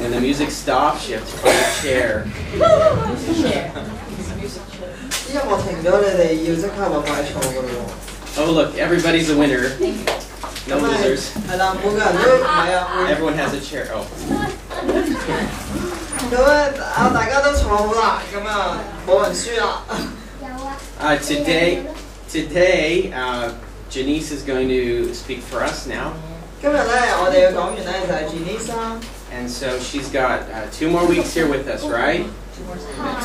And the music stops, you have to find a chair. 音樂停咗，你哋要即刻揾位坐㗎咯喎。Oh look, everybody's a winner. No losers. 係啦，每個人都唔係啊。Everyone has a chair. Oh. 咁咧大家都坐好啦，咁啊冇人輸啦。Today, Janeece is going to speak for us now. 今日咧，我哋嘅講員咧就係 Janeece 啦。And so she's got 2 more weeks here with us, right?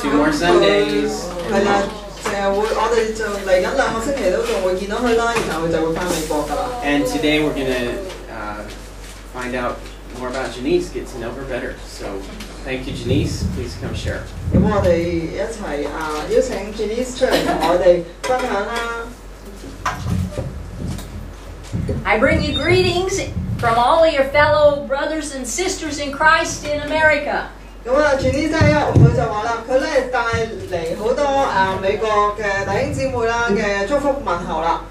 2 more Sundays. 係啦，淨係會我哋就嚟緊2個星期都仲會見到佢啦，然後佢就會返美國㗎啦。And today we're going to find out more about Janeece, get to know her better. So thank you, Janeece. Please come share. 咁我哋一齊邀請 Janeece 出嚟同我哋分享啦。I bring you greetings from all of your fellow brothers and sisters in Christ in America. 咁啊 ，Janeece 佢就話啦，佢咧帶嚟好多美國嘅弟兄姊妹啦嘅祝福問候啦。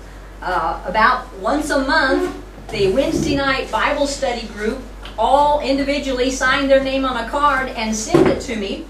About once a month, the Wednesday night Bible study group all individually sign their name on a card and send it to me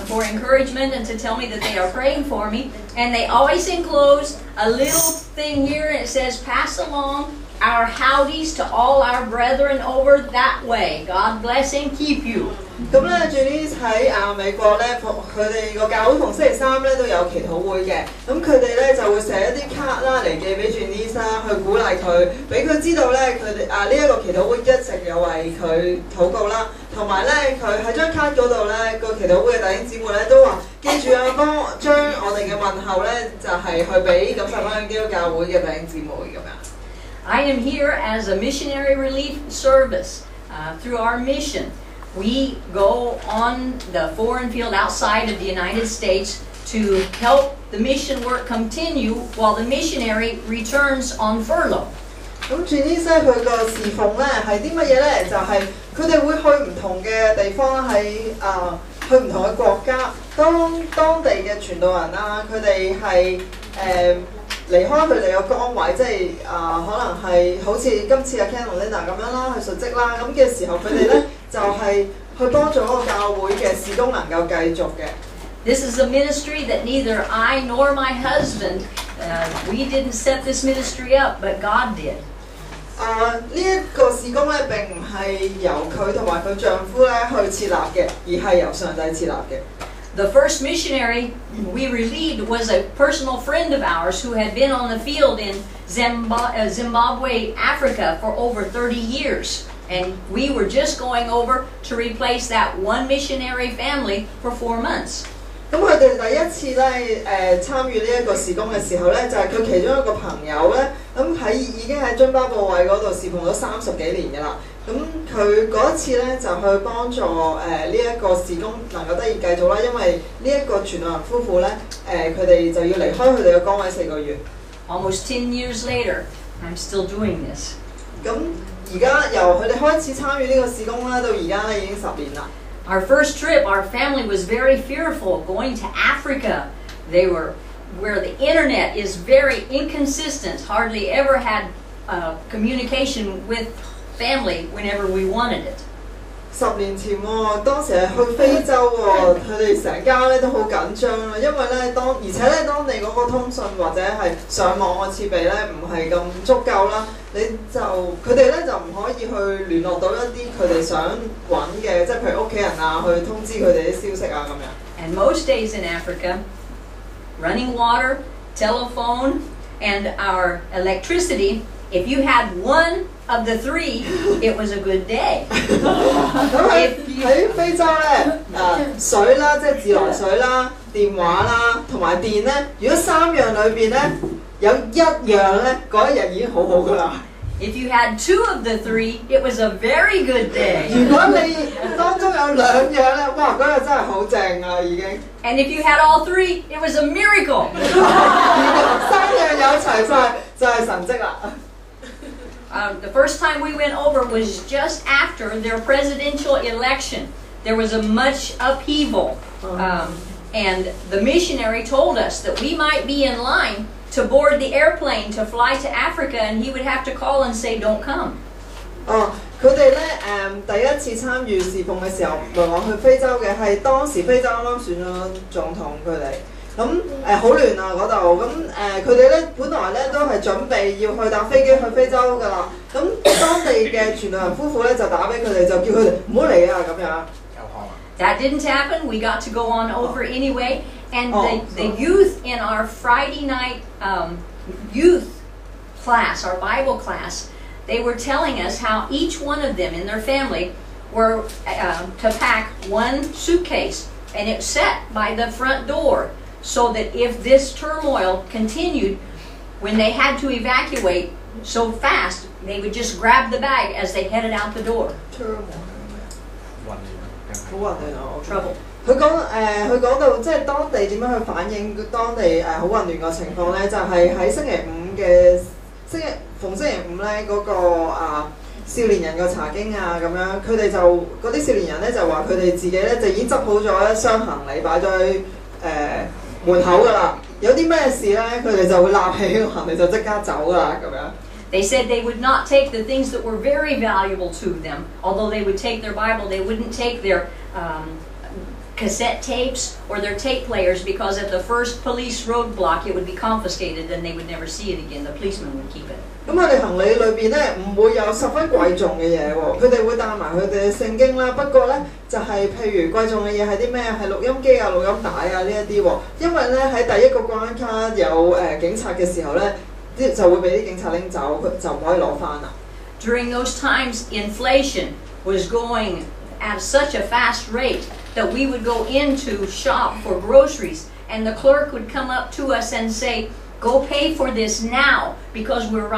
for encouragement and to tell me that they are praying for me. And they always enclose a little thing here, and it says, "Pass along our howdies to all our brethren over that way. God bless and keep you." 咁咧 ，Janeece 喺美國咧，佢哋個教會逢星期三咧都有祈禱會嘅。咁佢哋咧就會寫一啲卡啦嚟寄俾 Janeece 啦，去鼓勵佢，俾佢知道咧佢哋呢一個祈禱會一直有為佢禱告啦。同埋咧，佢喺張卡嗰度咧，個祈禱會嘅弟兄姊妹咧都話：記住啊，幫將我哋嘅問候咧，就係去俾錦繡花園基督教會嘅弟兄姊妹咁樣。I am here as a missionary relief service through our mission. We go on the foreign field outside of the United States to help the mission work continue while the missionary returns on furlough. 咁 Janeece 佢個侍奉咧係啲乜嘢咧？就係佢哋會去唔同嘅地方，去唔同嘅國家，當地嘅傳道人啦，佢哋係離開佢哋嘅崗位，即係可能係好似今次阿 Ken 同 Linda 咁樣啦，去述職啦，咁嘅時候佢哋咧就係去幫助嗰個教會嘅事工能夠繼續嘅。This is a ministry that neither I nor my husband, we didn't set this ministry up, but God did. 呢一個事工咧並唔係由佢同埋佢丈夫咧去設立嘅，而係由上帝設立嘅。The first missionary we relieved was a personal friend of ours who had been on the field in Zimbabwe, Africa for over 30 years. And we were just going over to replace that one missionary family for 4 months. 咁佢哋第一次咧參與呢一個事工嘅時候咧，就係佢其中一個朋友咧，咁已經喺津巴布韋嗰度侍奉咗30幾年㗎啦。咁佢嗰一次咧就去幫助呢一個事工能夠得以繼續啦，因為呢一個傳道人夫婦咧佢哋就要離開佢哋嘅崗位4個月。Almost 10 years later, I'm still doing this. 咁而家由佢哋開始參與呢個事工啦，到而家咧已經10年啦。Our first trip, our family was very fearful going to Africa. They were where the internet is very inconsistent, hardly ever had communication with family whenever we wanted it. 10年前喎，當時係去非洲喎，佢哋成家咧都好緊張啦，因為咧而且咧當地嗰個通訊或者係上網嘅設備咧唔係咁足夠啦，佢哋咧就唔可以去聯絡到一啲佢哋想揾嘅，即係譬如屋企人啊，去通知佢哋啲消息啊咁樣。And most days in Africa, running water, telephone, and our electricity, if you had one of the 3, it was a good day. 咁喺非洲咧，水啦，即係自來水啦、電話啦，同埋電咧，如果3樣裏邊咧有1樣咧，嗰一日已經好好噶啦。If you had 2 of the 3, it was a very good day. 如果你當中有2樣咧，哇，嗰日真係好正啊，已經。And if you had all 3, it was a miracle. 3樣有齊晒，就係神蹟啦。The first time we went over was just after their presidential election. There was a much upheaval. And the missionary told us that we might be in line to board the airplane to fly to Africa, and he would have to call and say, "Don't come." 哦，佢哋咧第一次參與侍奉嘅時候，唔係話去非洲嘅，係當時非洲啱啱選咗總統佢哋，咁好亂啊嗰度，咁佢哋咧本來咧都係準備要去搭飛機去非洲㗎啦，咁當地嘅傳道人夫婦咧就打俾佢哋，就叫佢哋唔好嚟啊咁樣。That didn't happen. We got to go on over anyway. And the youth in our Friday night youth class, our Bible class, they were telling us how each one of them in their family were to pack one suitcase. And it's set by the front door so that if this turmoil continued, when they had to evacuate so fast, they would just grab the bag as they headed out the door. Trouble. 佢講到即係當地點樣去反映當地好混亂嘅情況咧，就係喺星期五逢星期五咧嗰個少年人嘅查經啊咁樣，佢哋就嗰啲少年人咧就話佢哋自己咧就已經執好咗一箱行李擺咗喺門口㗎啦，有啲咩事咧佢哋就會立起個行李就即刻走㗎啦咁樣。They said they would not take the things that were very valuable to them. Although they would take their Bible, they wouldn't take their cassette tapes or their tape players because at the first police roadblock it would be confiscated and they would never see it again. The policeman would keep it. 咁佢哋行李裏邊咧唔會有十分貴重嘅嘢喎，佢哋會帶埋佢哋嘅聖經啦。不過咧就係譬如貴重嘅嘢係啲咩？係錄音機啊、錄音帶啊呢一啲喎。因為咧喺第一個關卡有警察嘅時候咧。就會俾啲警察拎走，佢就唔可以攞翻啦。During those times, inflation was going at such a fast rate that we would go into shop for groceries, and the clerk would come up to us and say, "Go pay for this now because we're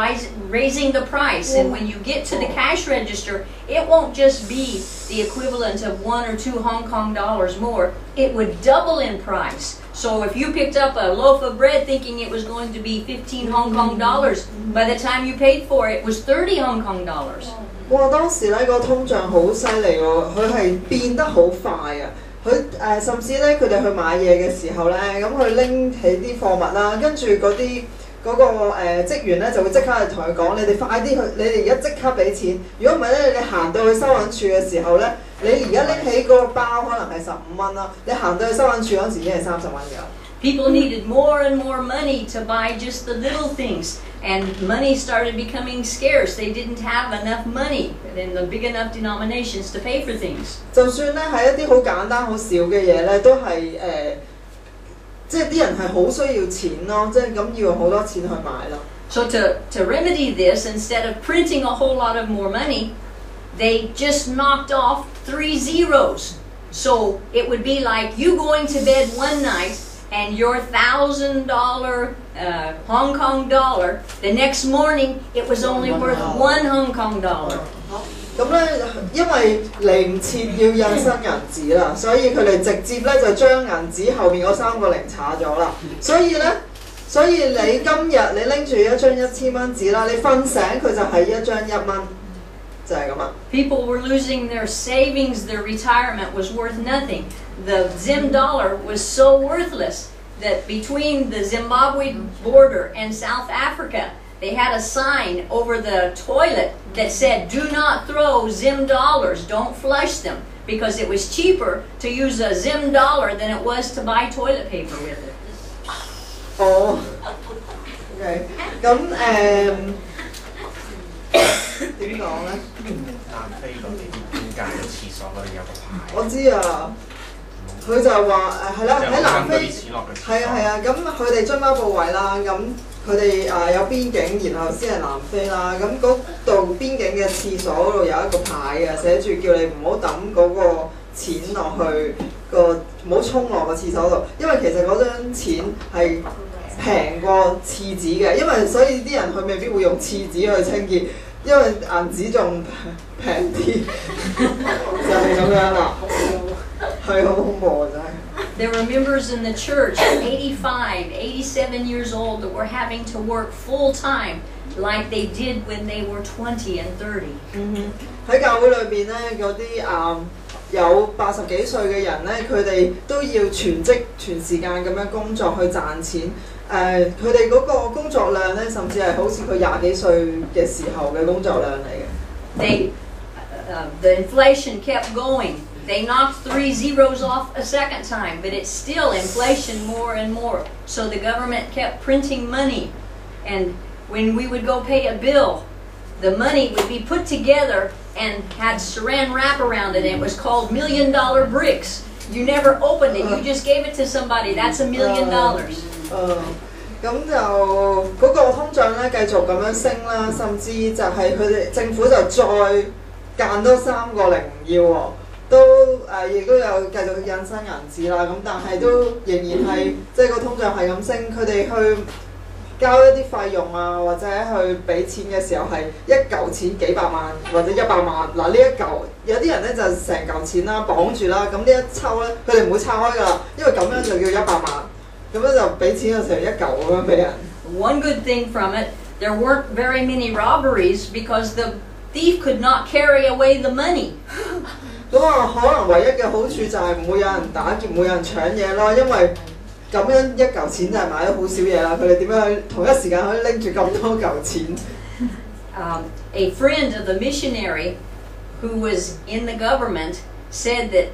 raising the price." And when you get to the cash register, it won't just be the equivalent of 1 or 2 Hong Kong dollars more. It would double in price. So if you picked up a loaf of bread thinking it was going to be 15 Hong Kong dollars, by the time you paid for it, it was 30 Hong Kong dollars. 哇！當時咧個通脹好犀利喎，佢係變得好快啊！佢甚至咧佢哋去買嘢嘅時候咧，咁佢拎起啲貨物啦，跟住嗰個職員咧就會即刻同佢講：你哋快啲去，你哋而家即刻俾錢。如果唔係咧，你行到去收銀處嘅時候咧，你而家拎起嗰個包可能係15蚊啦，你行到去收銀處嗰時已經係30蚊㗎。People needed more and more money to buy just the little things, and money started becoming scarce. They didn't have enough money in the big enough denominations to pay for things. 就算咧係一啲好簡單好少嘅嘢咧，都係即係啲人係好需要錢咯，即係咁要用好多錢去買咯。So to remedy this, instead of printing a whole lot of more money, they just knocked off 3 zeros. So it would be like you going to bed one night and your $1,000 Hong Kong dollar, the next morning it was only worth 1 Hong Kong dollar. 咁咧，因為嚟唔切要印新銀紙啦，所以佢哋直接咧就將銀紙後面嗰3個零查咗啦。所以你今日你拎住一張1000蚊紙啦，你瞓醒佢就係一張1蚊，就係咁啊。People were losing their savings, their retirement was worth nothing. The Zim dollar was so worthless that between the Zimbabwe border and South Africa, they had a sign over the toilet that said, "Do not throw Zim dollars, don't flush them," because it was cheaper to use a Zim dollar than it was to buy toilet paper with it. 哦 ，OK， 咁點講咧？南非嗰啲邊界嘅廁所嗰度有個牌。我知啊。佢就話係啦，喺南非係啊，咁佢哋津巴布韋啦，咁佢哋有邊境，然後先係南非啦，咁嗰度邊境嘅廁所嗰度有一個牌嘅，寫住叫你唔好抌嗰個錢落去唔好沖落個廁所度，因為其實嗰張錢係平過廁紙嘅，因為所以啲人佢未必會用廁紙去清潔，因為銀紙仲平啲，就係咁樣啦。There were members in the church, 85, 87 years old, that were having to work full time like they did when they were 20 and 30. 喺教會裏邊咧，嗰啲有80幾歲嘅人咧，佢哋都要全職全時間咁樣工作去賺錢。佢哋嗰個工作量咧，甚至係好似佢20幾歲嘅時候嘅工作量嚟嘅。The inflation kept going. They knocked 3 zeros off a second time, but it's still inflation more and more. So the government kept printing money. And when we would go pay a bill, the money would be put together and had saran wrap around it. And it was called $1 million bricks. You never opened it. You just gave it to somebody. That's $1 million. 咁就嗰個通脹咧繼續咁樣升啦，甚至就係佢哋政府就再間多3個零唔要喎，都亦都有繼續印新銀紙啦。咁但係都仍然係即係個通脹係咁升，佢哋去交一啲費用啊，或者去俾錢嘅時候係一嚿錢幾百萬或者100萬。嗱呢一嚿有啲人咧就成嚿錢啦綁住啦，咁呢一抽咧佢哋唔會拆開㗎啦，因為咁樣就叫100萬。咁樣就俾錢嘅時候一嚿咁樣俾人。One good thing from it, there weren't very many robberies because the thief could not carry away the money. 咁啊，可能唯一嘅好處就係唔會有人打劫，唔會有人搶嘢咯，因為咁樣一嚿錢就係買咗好少嘢啦。佢哋點樣去同一時間可以拎住咁多嚿錢？A friend of the missionary who was in the government said that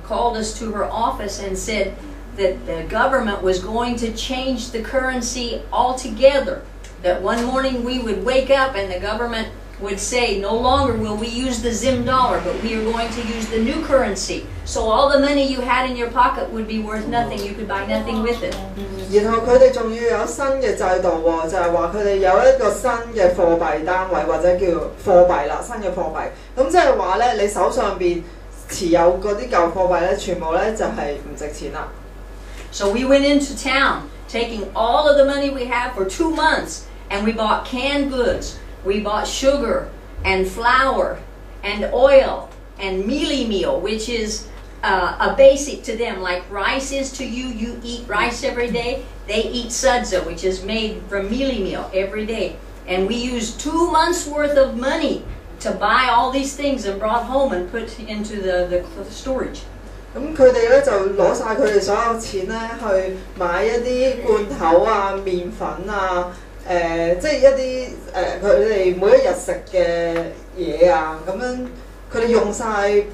called us to her office and said that the government was going to change the currency altogether. That one morning we would wake up and the government would say, no longer will we use the Zim dollar, but we are going to use the new currency. So all the money you had in your pocket would be worth nothing. You could buy nothing with it. 然後佢哋仲要有新嘅制度喎，就係話佢哋有一個新嘅貨幣單位或者叫貨幣啦，新嘅貨幣。咁即係話咧，你手上邊持有嗰啲舊貨幣咧，全部咧就係唔值錢啦。So we went into town, taking all of the money we had for 2 months, and we bought canned goods. We bought sugar and flour and oil and mealie meal, which is a basic to them. Like rice is to you, you eat rice every day. They eat sudza, which is made from mealie meal every day. And we used 2 months worth of money to buy all these things and brought home and put into the storage. 咁佢哋咧就攞晒佢哋所有錢咧去買一啲罐頭啊、麵粉啊、即係一啲佢哋每一日食嘅嘢啊，咁樣佢哋用晒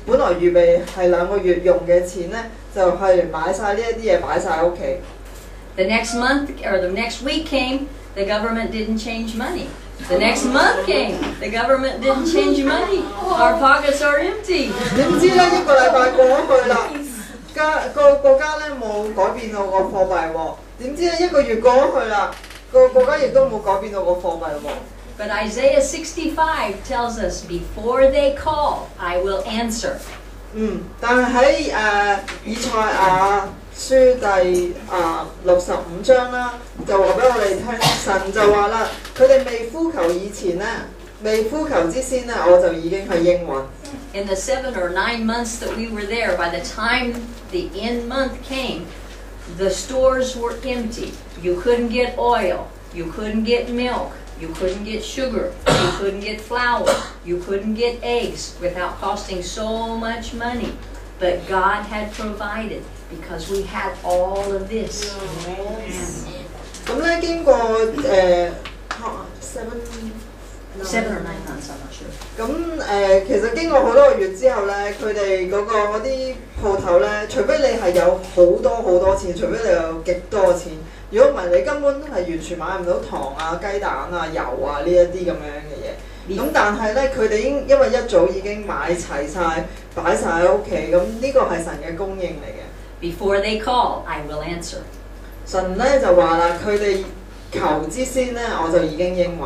本來預備係2個月用嘅錢咧，就係買晒呢一啲嘢擺晒喺屋企。The next month or the next week came, the government didn't change money. The next month came, the government didn't change money. Our pockets are empty. 點知咧1個禮拜過咗去啦，個國家咧冇改變到個貨幣喎。點知咧1個月過咗去啦，個國家亦都冇改變到個貨幣喎。But Isaiah 65 tells us, before they call, I will answer. 但係喺以賽亞書第65章啦，就話俾我哋聽，神就話啦，佢哋未呼求以前咧，未呼求之先咧，我就已經去應允。In the 7 or 9 months that we were there, by the time the end month came, the stores were empty. You couldn't get oil, you couldn't get milk, you couldn't get sugar, you couldn't get flour, you couldn't get eggs without costing so much money. But God had provided because we had all of this. 咁咧經過7 or 9 months, I'm not sure. 咁其實經過好多個月之後咧，佢哋嗰啲鋪頭咧，除非你係有好多錢，除非你有極多錢，如果唔係你根本係完全買唔到糖啊、雞蛋啊、油啊呢一啲咁樣嘅嘢。咁但係咧，佢哋因為一早已經買齊晒，擺晒喺屋企，咁呢個係神嘅供應嚟嘅。Before they call, I will answer. 神咧就話啦，佢哋求之先咧，我就已經應允。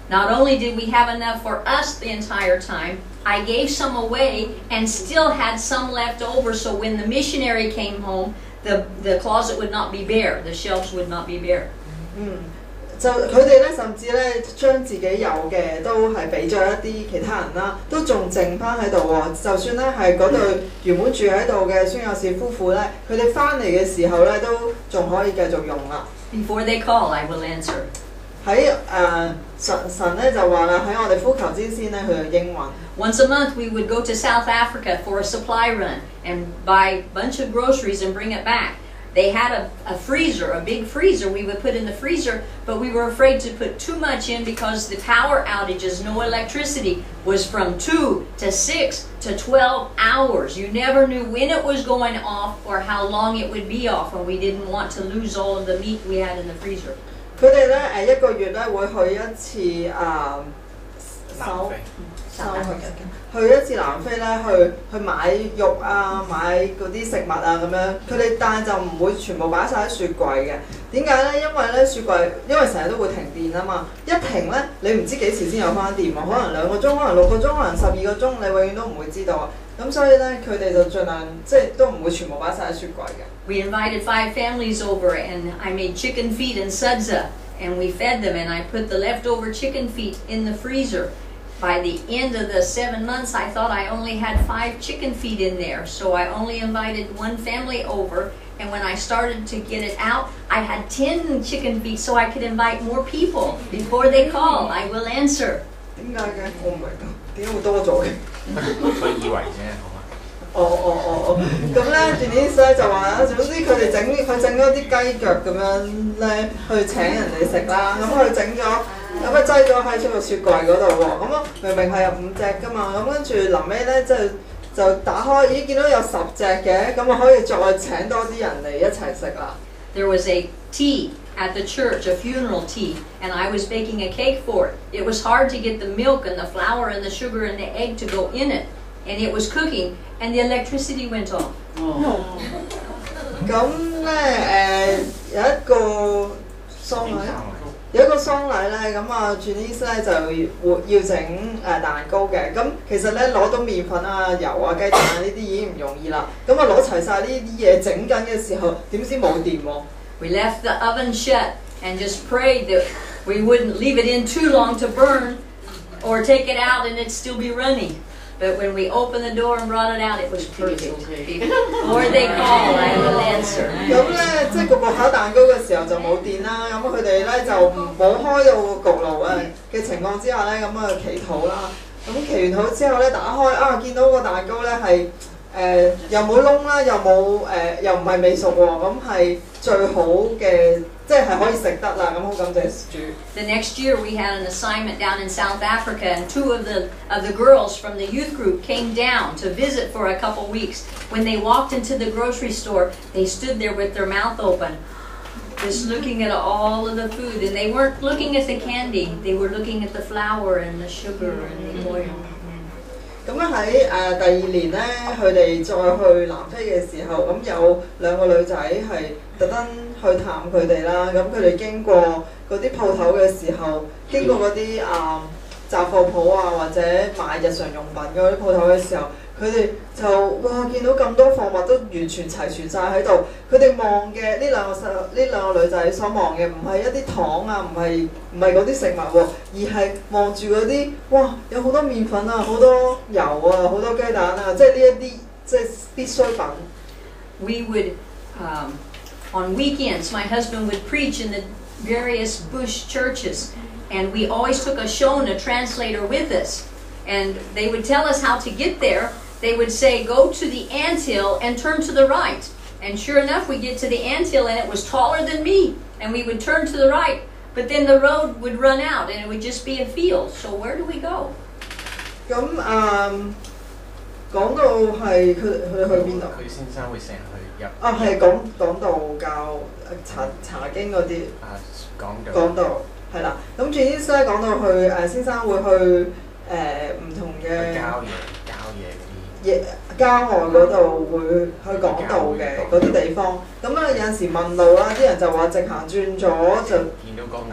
Not only did we have enough for us the entire time, I gave some away and still had some left over, so when the missionary came home, the closet would not be bare, the shelves would not be bare. 就佢哋咧，甚至咧將自己有嘅都係俾咗一啲其他人啦，都仲剩翻喺度喎。就算咧係嗰對原本住喺度嘅孫有士夫婦咧，佢哋翻嚟嘅時候咧，都仲可以繼續用啦。Before they call, I will answer. 喺神咧就話啦，喺我哋呼求之先咧，佢就應允。Once a month, we would go to South Africa for a supply run and buy a bunch of groceries and bring it back. They had a freezer, a big freezer we would put in the freezer, but we were afraid to put too much in because the power outages, no electricity, was from 2 to 6 to 12 hours. You never knew when it was going off or how long it would be off, and we didn't want to lose all of the meat we had in the freezer. 佢哋咧一個月咧會去一次去一次南非咧，去買肉啊，買嗰啲食物啊咁樣。佢哋但係就唔會全部擺晒喺雪櫃嘅。點解咧？因為咧雪櫃，因為成日都會停電啊嘛。一停咧，你唔知幾時先有翻電喎。可能2個鐘，可能6個鐘，可能12個鐘，你永遠都唔會知道啊。咁所以咧，佢哋就盡量即係都唔會全部擺晒喺雪櫃嘅。We invited 5 families over, and I made chicken feet and sudza, and we fed them, and I put the leftover chicken feet in the freezer. By the end of the 7 months, I thought I only had 5 chicken feet in there, so I only invited 1 family over. And when I started to get it out, I had 10 chicken feet, so I could invite more people. Before they call, I will answer. 點解嘅？我唔明點解會多咗嘅？佢以為啫，好嘛？咁咧 Janeece 咧就話啦，總之佢整咗啲雞腳咁樣咧去請人哋食啦，咁佢整咗。咁擠咗喺出個雪櫃嗰度喎，咁明明係有5隻噶嘛，咁跟住臨尾咧就打開，咦見到有10隻嘅，咁可以再請多啲人嚟一齊食啦。There was a tea at the church, a funeral tea, and I was baking a cake for it. It was hard to get the milk and the flour and the sugar and the egg to go in it, and it was cooking, and the electricity went on. 咁咧有一個喪禮。有一個喪禮咧，咁Janeece咧就要整蛋糕嘅。咁其實咧攞到麵粉啊、油啊、雞蛋啊呢啲已經唔容易啦。咁攞齊晒呢啲嘢整緊嘅時候，點知冇電喎 We left the oven shut and just prayed that we wouldn't leave it in too long to burn or take it out and it'd still be running. But when we opened the door and brought it out, it was perfect. Before they call, I will answer. 咁咧，即係焗烤蛋糕嘅時候就冇電啦。咁佢哋咧就冇開到個焗爐嘅情況之下咧，咁祈禱啦。咁祈完禱之後咧，打開見到個蛋糕咧係又冇窿啦，又唔係未熟喎，咁係最好嘅。即係可以食得啦，咁好感謝主。The next year we had an assignment down in South Africa, and 2 of the girls from the youth group came down to visit for a couple weeks. When they walked into the grocery store, they stood there with their mouth open, just looking at all of the food, and they weren't looking at the candy; they were looking at the flour and the sugar and the oil. 咁喺第2年咧，佢哋再去南非嘅時候，咁有2個女仔係特登去探佢哋啦。咁佢哋經過嗰啲鋪頭嘅時候，經過嗰啲雜貨鋪啊，或者買日常用品嗰啲鋪頭嘅時候，佢哋就哇見到咁多貨物都完全齊全晒喺度。佢哋望嘅呢兩個女仔所望嘅唔係一啲糖啊，唔係嗰啲食物喎，而係望住嗰啲哇有好多麵粉啊，好多油啊，好多雞蛋啊，即係呢一啲即係必需品。We would on weekends, my husband would preach in the various bush churches, and we always took a Shona translator with us, and they would tell us how to get there. They would say, go to the anthill and turn to the right. And sure enough, we get to the anthill and it was taller than me, and we would turn to the right, but then the road would run out and it would just be a field. So where do we go? 咁講到係佢去邊度？佢先生會成日去入。係講道教查經嗰啲。講道係啦。咁Janeece咧講到去先生會去唔同嘅郊野郊外嗰度會去講道嘅嗰啲地方。咁有陣時問路啦，啲人就話直行轉左就見到個蟻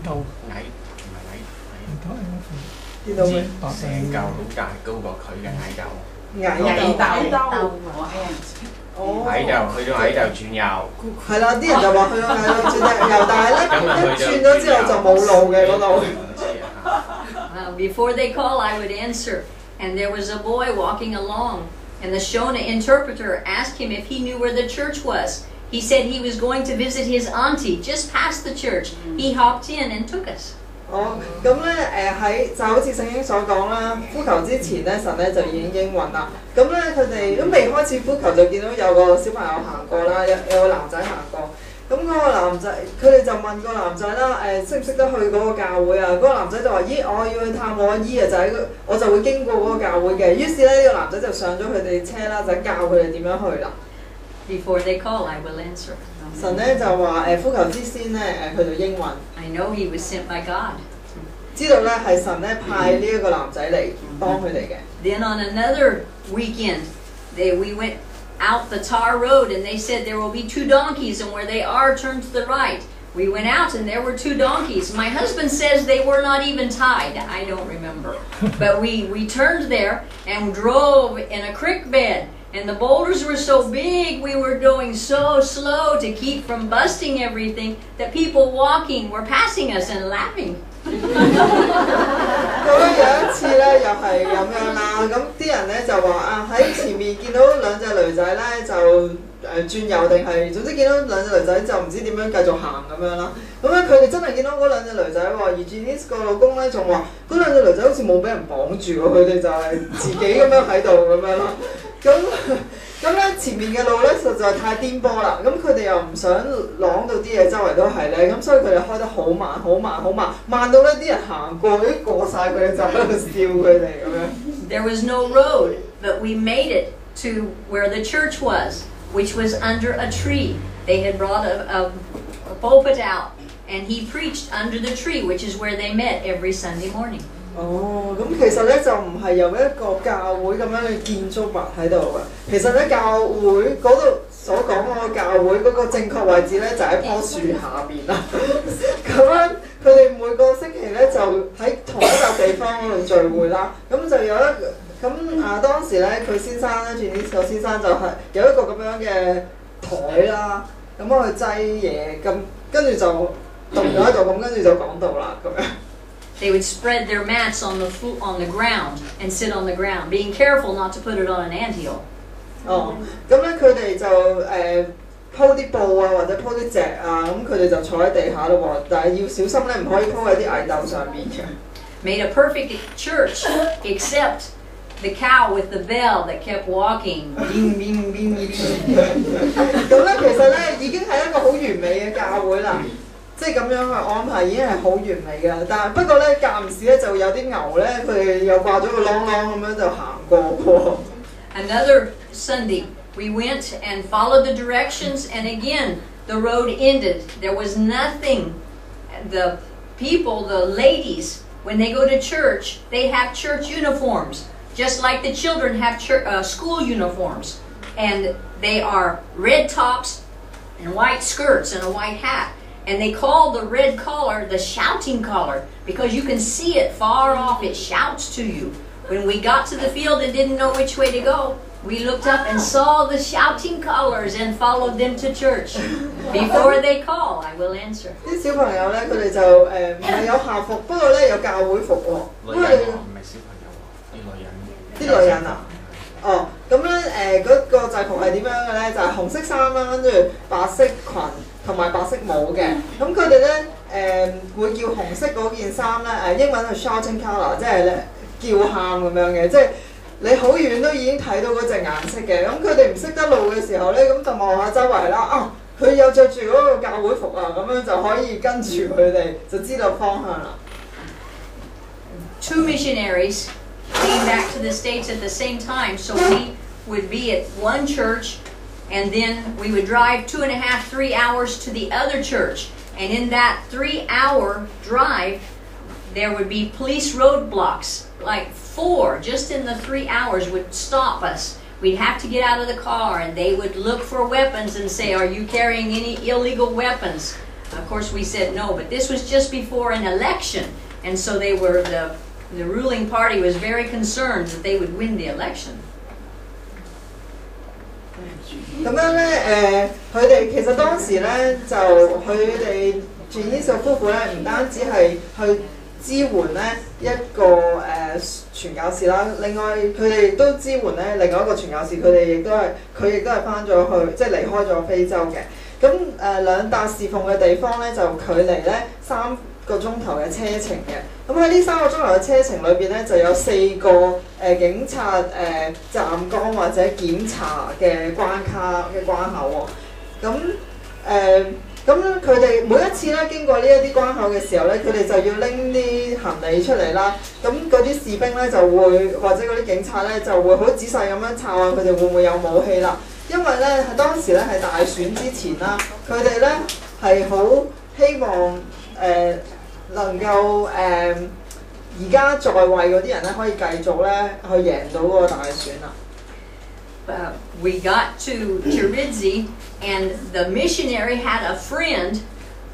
竇，見到咩？成嚿好大，高過佢嘅蟻竇。蟻竇去到蟻竇轉右。係啦，啲人就話去到蟻竇轉右，但係咧一轉咗之後就冇路嘅嗰度。Before they call, I would answer. And there was a boy walking along, and the Shona interpreter asked him if he knew where the church was. He said he was going to visit his auntie just past the church. He hopped in and took us. 咁咧喺就好似聖經所講啦，呼求之前咧，神咧就已經應允啦。咁咧佢哋都未開始呼求，就見到有個小朋友行過啦，有個男仔行過。咁嗰個男仔，佢哋就問個男仔啦，識唔識得去嗰個教會啊？嗰個男仔就話：咦，我要去探我阿姨啊，我就會經過嗰個教會嘅。於是咧，呢個男仔就上咗佢哋車啦，就教佢哋點樣去啦。Before they call, I will answer. 神咧就話呼求之先咧佢就應允。I know he was sent by God. 知道咧係神咧派呢一個男仔嚟幫佢哋嘅。Then on another weekend, we went out the tar road and they said there will be 2 donkeys and where they are, turn to the right. We went out and there were 2 donkeys. My husband says they were not even tied. I don't remember. But we turned there and drove in a creek bed. And the boulders were so big, we were going so slow to keep from busting everything that people walking were passing us and laughing. 咁有一次咧，又係咁樣啦。咁啲人咧就話啊，喺前面見到兩隻驢仔咧，就轉右定係，總之見到兩隻驢仔就唔知點樣繼續行咁樣啦。咁咧佢哋真係見到嗰兩隻驢仔喎，而 Janeece 個老公咧仲話嗰兩隻驢仔好似冇俾人綁住喎，佢哋就係自己咁樣喺度咁樣咯。咁咧前面嘅路咧實在太顛簸啦，咁佢哋又唔想啷到啲嘢周圍都係咧，咁所以佢哋開得好慢好慢好慢，慢到咧啲人行過已經過晒佢哋就喺度笑佢哋咁樣。There was no road, but we made it to where the church was, which was under a tree. They had brought a pulpit out, and he preached under the tree, which is where they met every Sunday morning. 咁其實咧就唔係有一個教會咁樣嘅建築物喺度嘅，其實咧教會嗰度所講嗰個教會嗰個正確位置咧就喺棵樹下邊啦。咁樣佢哋每個星期咧就喺同一笪地方嗰度聚會啦。咁就有當時咧佢先生咧，Janeece個先生就係有一個咁樣嘅台啦，咁去擠嘢，咁跟住就動咗喺度，咁跟住就講道啦咁樣。They would spread their mats on the ground and sit on the ground, being careful not to put it on an anthill. 咁咧佢哋就鋪啲布啊，或者鋪啲席啊，咁佢哋就坐喺地下咯喎，但係要小心咧，唔可以鋪喺啲矮凳上面嘅。Made a perfect church, except the cow with the bell that kept walking. Bing, bing, bing, bing. 咁咧其實咧已經係一個好完美嘅教會啦。即係咁樣去安排已經係好完美嘅，但係不過咧間唔時咧就有啲牛咧，佢哋又掛咗個啷啷咁樣就行過喎。Another Sunday, we went and followed the directions, and again the road ended. There was nothing. The people, the ladies, when they go to church, they have church uniforms, just like the children have school uniforms, and they are red tops and white skirts and a white hat. And they call the red collar the shouting collar because you can see it far off. It shouts to you. When we got to the field and didn't know which way to go, we looked up and saw the shouting collars and followed them to church. Before they call, I will answer. 啲小朋友咧，佢哋就唔係有校服，不過咧有教會服喎。女人喎，唔係小朋友喎，啲女人。啲女人啊？咁咧嗰個制服係點樣嘅咧？就係紅色衫啦，跟住白色裙同埋白色帽嘅。咁佢哋咧會叫紅色嗰件衫咧英文係 shouting colour， 即係咧叫喊咁樣嘅，即係你好遠都已經睇到嗰隻顏色嘅。咁佢哋唔識得路嘅時候咧，咁就望下周圍啦。佢有着住嗰個教會服啊，咁樣就可以跟住佢哋就知道方向啦。2 missionaries came back to the States at the same time, so we would be at one church, and then we would drive 2.5, 3 hours to the other church. And in that 3-hour drive, there would be police roadblocks, like 4, just in the 3 hours would stop us. We'd have to get out of the car, and they would look for weapons and say, "Are you carrying any illegal weapons?" Of course, we said no, but this was just before an election, and so they were the ruling party was very concerned that they would win the election. 咁樣咧，佢哋其實當時咧就佢哋Janeece夫婦咧，唔單止係去支援咧一個傳教士啦。另外佢哋都支援咧另外一個傳教士，佢亦都係翻咗去，即係離開咗非洲嘅。咁兩笪侍奉嘅地方咧就距離咧3個鐘頭嘅車程嘅。咁喺呢3個鐘頭嘅車程裏邊咧，就有4個警察站崗或者檢查嘅關口喎。咁佢哋每一次咧經過呢一啲關口嘅時候咧，佢哋就要拎啲行李出嚟啦。咁嗰啲士兵咧就會或者嗰啲警察咧就會好仔細咁樣查下佢哋會唔會有武器啦。因為咧係當時咧係大選之前啦，佢哋咧係好希望能夠而家在位嗰啲人咧可以繼續咧去贏到嗰個大選啦。We got to Janeece, and the missionary had a friend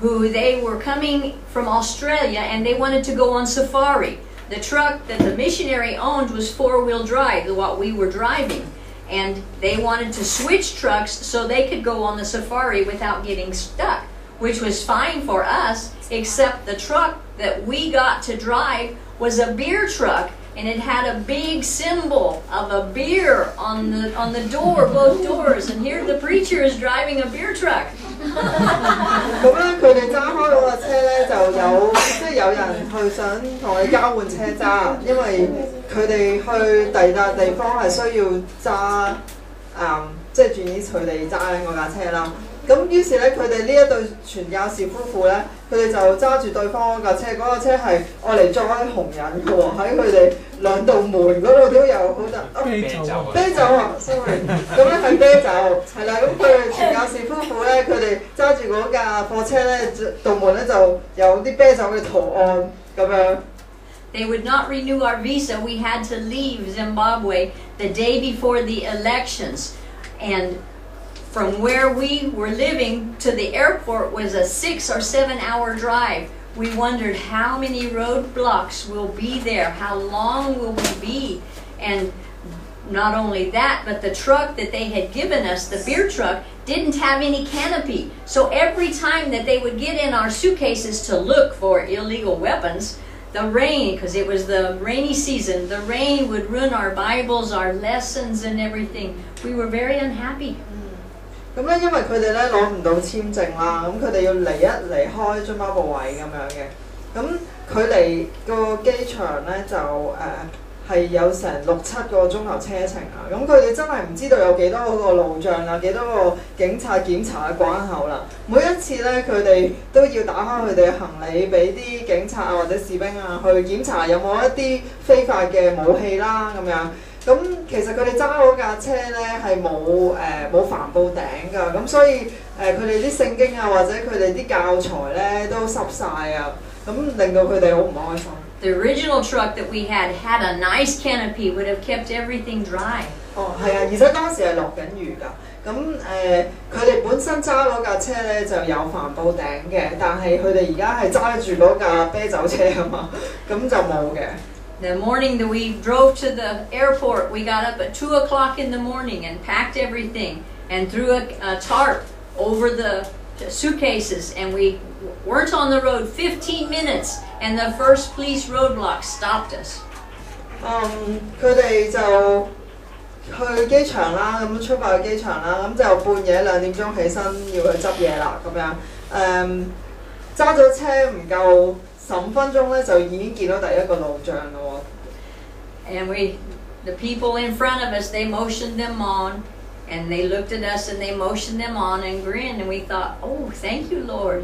who they were coming from Australia and they wanted to go on safari. The truck that the missionary owned was 4-wheel drive, what we were driving, and they wanted to switch trucks so they could go on the safari without getting stuck, which was fine for us, except the truck that we got to drive was a beer truck. And it had a big symbol of a beer on the door, both doors. And here the preacher is driving a beer truck. 咁咧，佢哋揸開嗰架車咧，就有人去想同佢交換車揸，因為佢哋去第二笪地方係需要揸即係Janeece佢哋揸緊嗰架車啦。咁於是咧，佢哋呢一對傳教士夫婦咧，佢哋就揸住對方嗰架車，嗰架車係愛嚟載紅人嘅喎，喺佢哋2道門嗰度都有好大啤酒啊 ，sorry， 咁咧係啤酒，係啦，咁佢哋傳教士夫婦咧，佢哋揸住嗰架貨車咧，道門咧就有啲啤酒嘅圖案咁樣。They would not renew our visa. We had to leave Zimbabwe the day before the elections, and from where we were living to the airport was a 6 or 7 hour drive. We wondered how many roadblocks will be there, how long will we be, and not only that, but the truck that they had given us, the beer truck, didn't have any canopy. So every time that they would get in our suitcases to look for illegal weapons, the rain, because it was the rainy season, the rain would ruin our Bibles, our lessons and everything. We were very unhappy. 咁咧，因為佢哋咧攞唔到簽證啦，咁佢哋要離開津巴布韋咁樣嘅。咁距離個機場咧就係有成6-7個鐘頭車程啊。咁佢哋真係唔知道有幾多個路障啊，幾多個警察檢查嘅關口啦。每一次咧，佢哋都要打開佢哋嘅行李，俾啲警察啊或者士兵啊去檢查有冇一啲非法嘅武器啦咁樣。咁其實佢哋揸嗰架車咧係冇帆布頂㗎，咁所以佢哋啲聖經啊或者佢哋啲教材咧都濕晒啊，咁令到佢哋好唔開心。The original truck that we had a nice canopy, would have kept everything dry. 哦，係啊，而且當時係落緊雨㗎。咁佢哋本身揸嗰架車咧就有帆布頂嘅，但係佢哋而家係揸住嗰架啤酒車啊嘛，咁就冇嘅。The morning that we drove to the airport, we got up at 2 o'clock in the morning and packed everything and threw a tarp over the suitcases, and we weren't on the road 15 minutes and the first police roadblock stopped us. 佢哋就去機場啦，咁出發去機場啦，咁就半夜2點鐘起身要去執嘢啦，咁樣揸咗車唔夠15分鐘咧，就已經見到第一個路障咯。And the people in front of us, they motioned them on, and they looked at us and they motioned them on and grinned, and we thought, oh, thank you, Lord.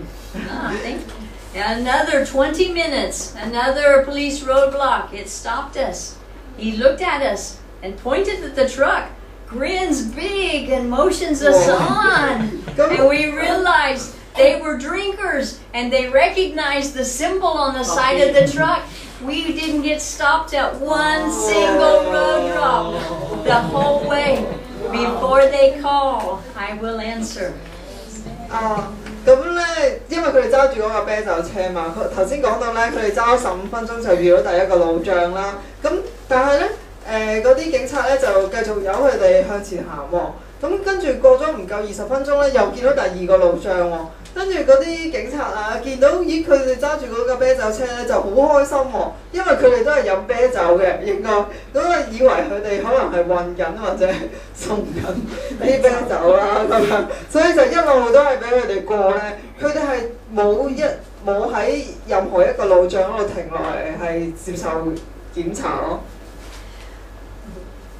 Thank you. And another 20 minutes, another police roadblock. It stopped us. He looked at us and pointed at the truck, grins big and motions us on. And we realized they were drinkers and they recognized the symbol on the side of the truck. We didn't get stopped at one single road drop the whole way. Before they call, I will answer. 咁咧，因為佢哋揸住嗰架啤酒車嘛，頭先講到咧，佢哋揸15分鐘就遇到第一個路障啦。咁但係咧，嗰啲警察咧就繼續由佢哋向前行喎。咁跟住過咗唔夠20分鐘咧，又見到第二個路障喎。跟住嗰啲警察啊，見到咦佢哋揸住嗰架啤酒車咧，就好開心喎，因為佢哋都係飲啤酒嘅，應該咁啊以為佢哋可能係運緊或者送緊啲啤酒啦咁樣，所以就一路都係俾佢哋過咧。佢哋係冇喺任何一個路障嗰度停落嚟係接受檢查咯。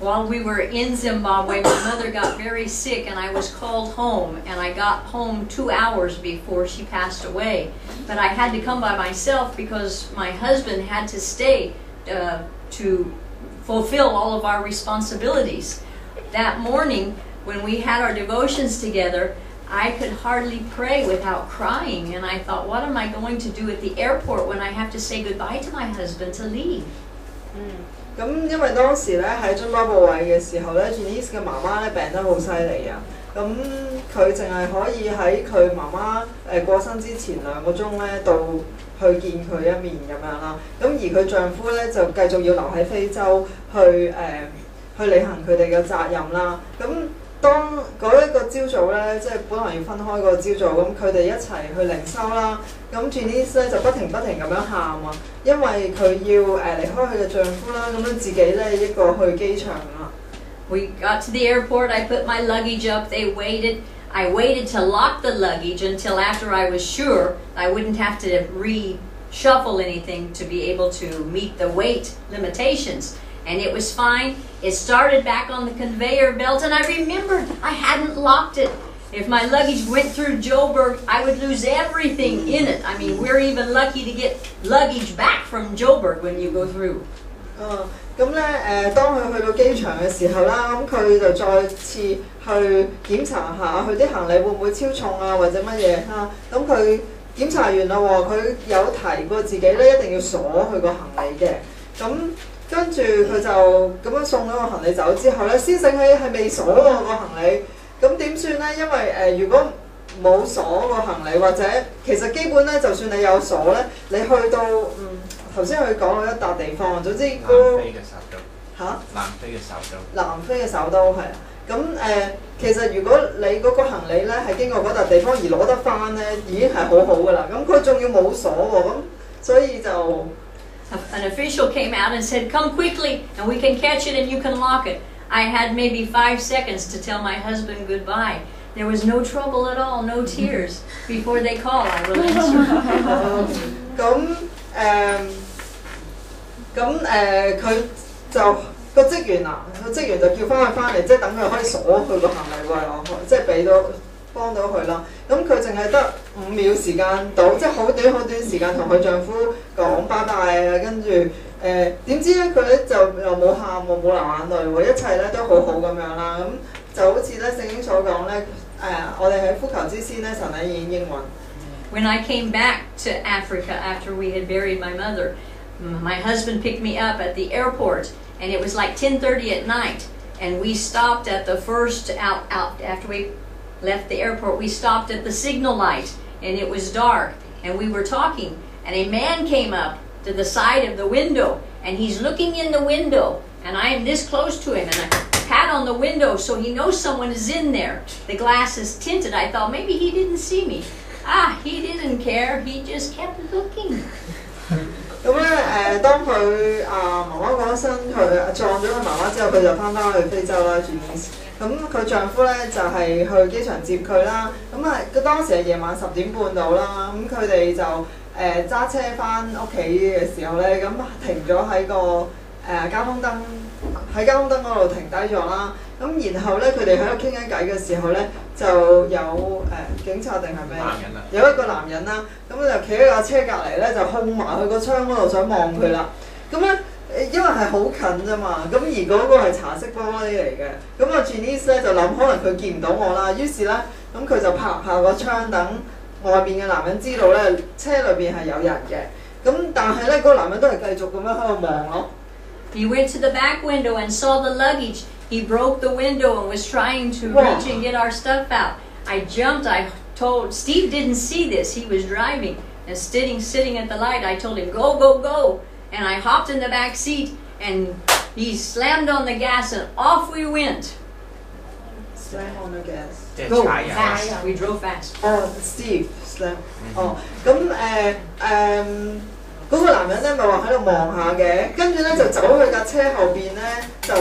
While we were in Zimbabwe, my mother got very sick and I was called home, and I got home 2 hours before she passed away. But I had to come by myself because my husband had to stay to fulfill all of our responsibilities. That morning, when we had our devotions together, I could hardly pray without crying, and I thought, what am I going to do at the airport when I have to say goodbye to my husband to leave? 咁因為當時咧喺津巴布韋嘅時候咧 ，Janeece 嘅媽媽咧病得好犀利啊！咁佢淨係可以喺佢媽媽過身之前2個鐘咧到去見佢一面咁樣啦。咁而佢丈夫咧就繼續要留喺非洲去履行佢哋嘅責任啦。咁當嗰一個朝早咧，即係本來要分開個朝早，咁佢哋一齊去靈修啦。咁 Janeece 咧就不停咁樣喊啊，因為佢要離開佢嘅丈夫啦，咁樣自己咧一個去機場啦。We got to the airport. I put my luggage up. They waited. I waited to lock the luggage until after I was sure I wouldn't have to reshuffle anything to be able to meet the weight limitations. And it was fine. It started back on the conveyor belt, and I remembered I hadn't locked it. If my luggage went through Joburg, I would lose everything in it. I mean, we're even lucky to get luggage back from Joburg when you go through. 咁咧當佢去到機場嘅時候啦，咁佢就再次去檢查下佢啲行李會唔會超重啊，或者乜嘢啊？咁佢檢查完啦喎，佢有提過自己咧一定要鎖佢個行李嘅。咁跟住佢就咁樣送咗個行李走之後咧，先醒起係未鎖喎個行李。咁點算咧？因為如果冇鎖個行李，或者其實基本咧，就算你有鎖咧，你去到頭先佢講到一笪地方，總之南非嘅首都嚇，南非嘅首都，南非嘅首都係啊。咁其實如果你嗰個行李咧係經過嗰笪地方而攞得翻咧，已經係好好噶啦。咁佢仲要冇鎖喎，咁所以就 An official came out and said, "Come quickly, and we can catch it, and you can lock it." I had maybe 5 seconds to tell my husband goodbye. There was no trouble at all, no tears. Before they call, I will answer. 佢就個職員就叫翻佢翻嚟，即係等佢可以鎖佢個行李喎，即係幫到佢啦。咁佢淨係得5秒時間到，即係好短時間同佢丈夫講拜拜啊，跟住點知咧佢咧就又冇喊喎，冇流眼淚喎，一切咧都好好咁樣啦。咁就好似咧聖經所講咧，我哋喺呼求之先咧，神咧已經應允。When I came back to Africa after we had buried my mother, my husband picked me up at the airport, and it was like 10:30 at night, and we stopped at the first out after we left the airport. We stopped at the signal light, and it was dark, and we were talking, and a man came up to the side of the window, and he's looking in the window, and I am this close to him, and I pat on the window so he knows someone is in there. The glass is tinted. I thought maybe he didn't see me. He didn't care. He just kept looking. 咁咧當佢媽媽過咗身，佢撞咗佢媽媽之後，佢就翻去非洲啦，Janeece。咁佢丈夫咧就係去機場接佢啦。佢當時係夜晚10點半到啦。咁佢哋就揸車翻屋企嘅時候咧，咁停咗喺個交通燈嗰度停低咗啦。咁然後咧，佢哋喺度傾緊偈嘅時候咧，就有警察定係咩？有一個男人啦，咁就企喺架車隔離咧，就控埋佢個窗嗰度想望佢啦。咁咧，因為係好近啫嘛，咁而嗰個係茶色玻璃嚟嘅。咁啊 Janeece 咧就諗可能佢見唔到我啦，於是咧咁佢就拍下個窗，等外邊嘅男人知道咧車裏邊係有人嘅。咁但係咧嗰個男人都係繼續咁樣喺度望咯。He went to the back window and saw the luggage. He broke the window and was trying to reach and get our stuff out. I jumped. I told Steve didn't see this. He was driving and sitting at the light. I told him, "Go, go, go." And I hopped in the back seat and he slammed on the gas and off we went. slam on the gas。即係 Go 踩油。 fast. We drove fast. 哦 ，Steve slam。哦，咁嗰個男人咧咪話喺度望下嘅，跟住咧就走去架車後邊咧，就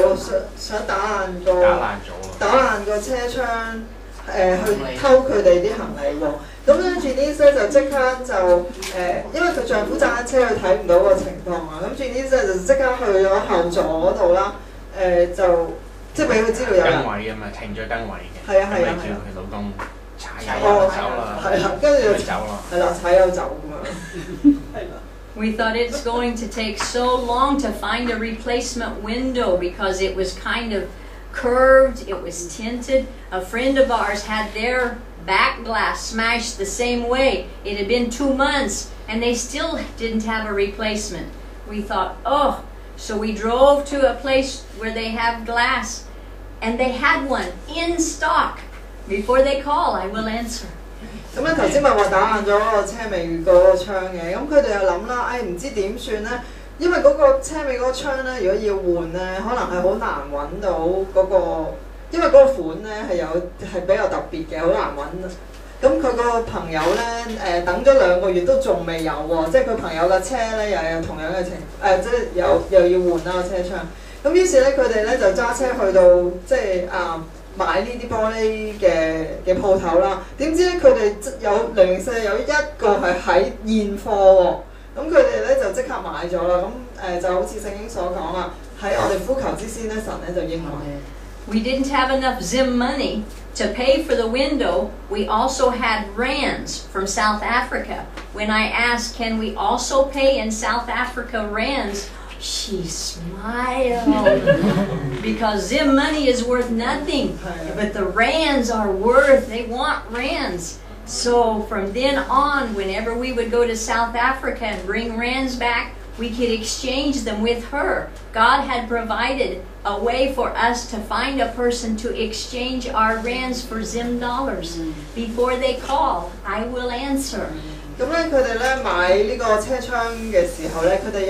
想打爛個車窗，去偷佢哋啲行李喎。咁咧 Janeece 咧就即刻就因為佢丈夫揸車，佢睇唔到個情況啊。咁 Janeece 咧就即刻去咗後座嗰度啦，就即係俾佢知道有人。燈位啊嘛，停咗燈位嘅。係啊係啊係啊。叫佢老公踩油走啦。係啦，跟住就走啦。係啦，踩油走咁樣。係啦。We thought it's going to take so long to find a replacement window because it was kind of curved, it was tinted. A friend of ours had their back glass smashed the same way. It had been 2 months and they still didn't have a replacement. We thought, oh, so we drove to a place where they have glass and they had one in stock. Before they call, I will answer. 咁咧頭先咪話打爛咗個車尾嗰個窗嘅，咁佢哋又諗啦，唔知點算咧？因為嗰個車尾嗰個窗咧，如果要換咧，可能係好難揾到嗰個，因為嗰個款咧係比較特別嘅，好難揾。咁佢個朋友咧等咗2個月都仲未有喎，即係佢朋友嘅車咧又有同樣嘅即係又要換啦個車窗。咁於是咧佢哋咧就揸車去到即係買呢啲玻璃嘅鋪頭啦，點知咧佢哋有零舍有一個係喺現貨喎，咁佢哋咧就即刻買咗啦。咁就好似聖經所講啦，喺我哋呼求之先咧，神咧就應允。We didn't have enough Zim money to pay for the window. We also had rands from South Africa. When I asked, can we also pay in South Africa rands? She smiled because Zim money is worth nothing, but the rands are worth, they want rands. So from then on, whenever we would go to South Africa and bring rands back, we could exchange them with her. God had provided a way for us to find a person to exchange our rands for Zim dollars. Before they call, I will answer. 咁咧，佢哋咧買呢個車窗嘅時候咧，佢哋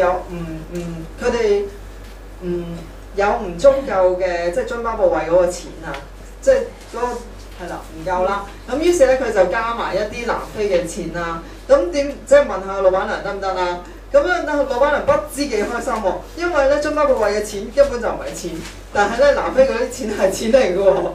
有唔足夠嘅即係津巴布韋嗰個錢啊，即係嗰個係啦唔夠啦。咁於是咧佢就加埋一啲南非嘅錢啦。咁即係問下老闆娘得唔得啦？咁樣老闆娘不知幾開心喎，因為咧津巴布韋嘅錢根本就唔係錢，但係咧南非嗰啲錢係錢嚟嘅喎。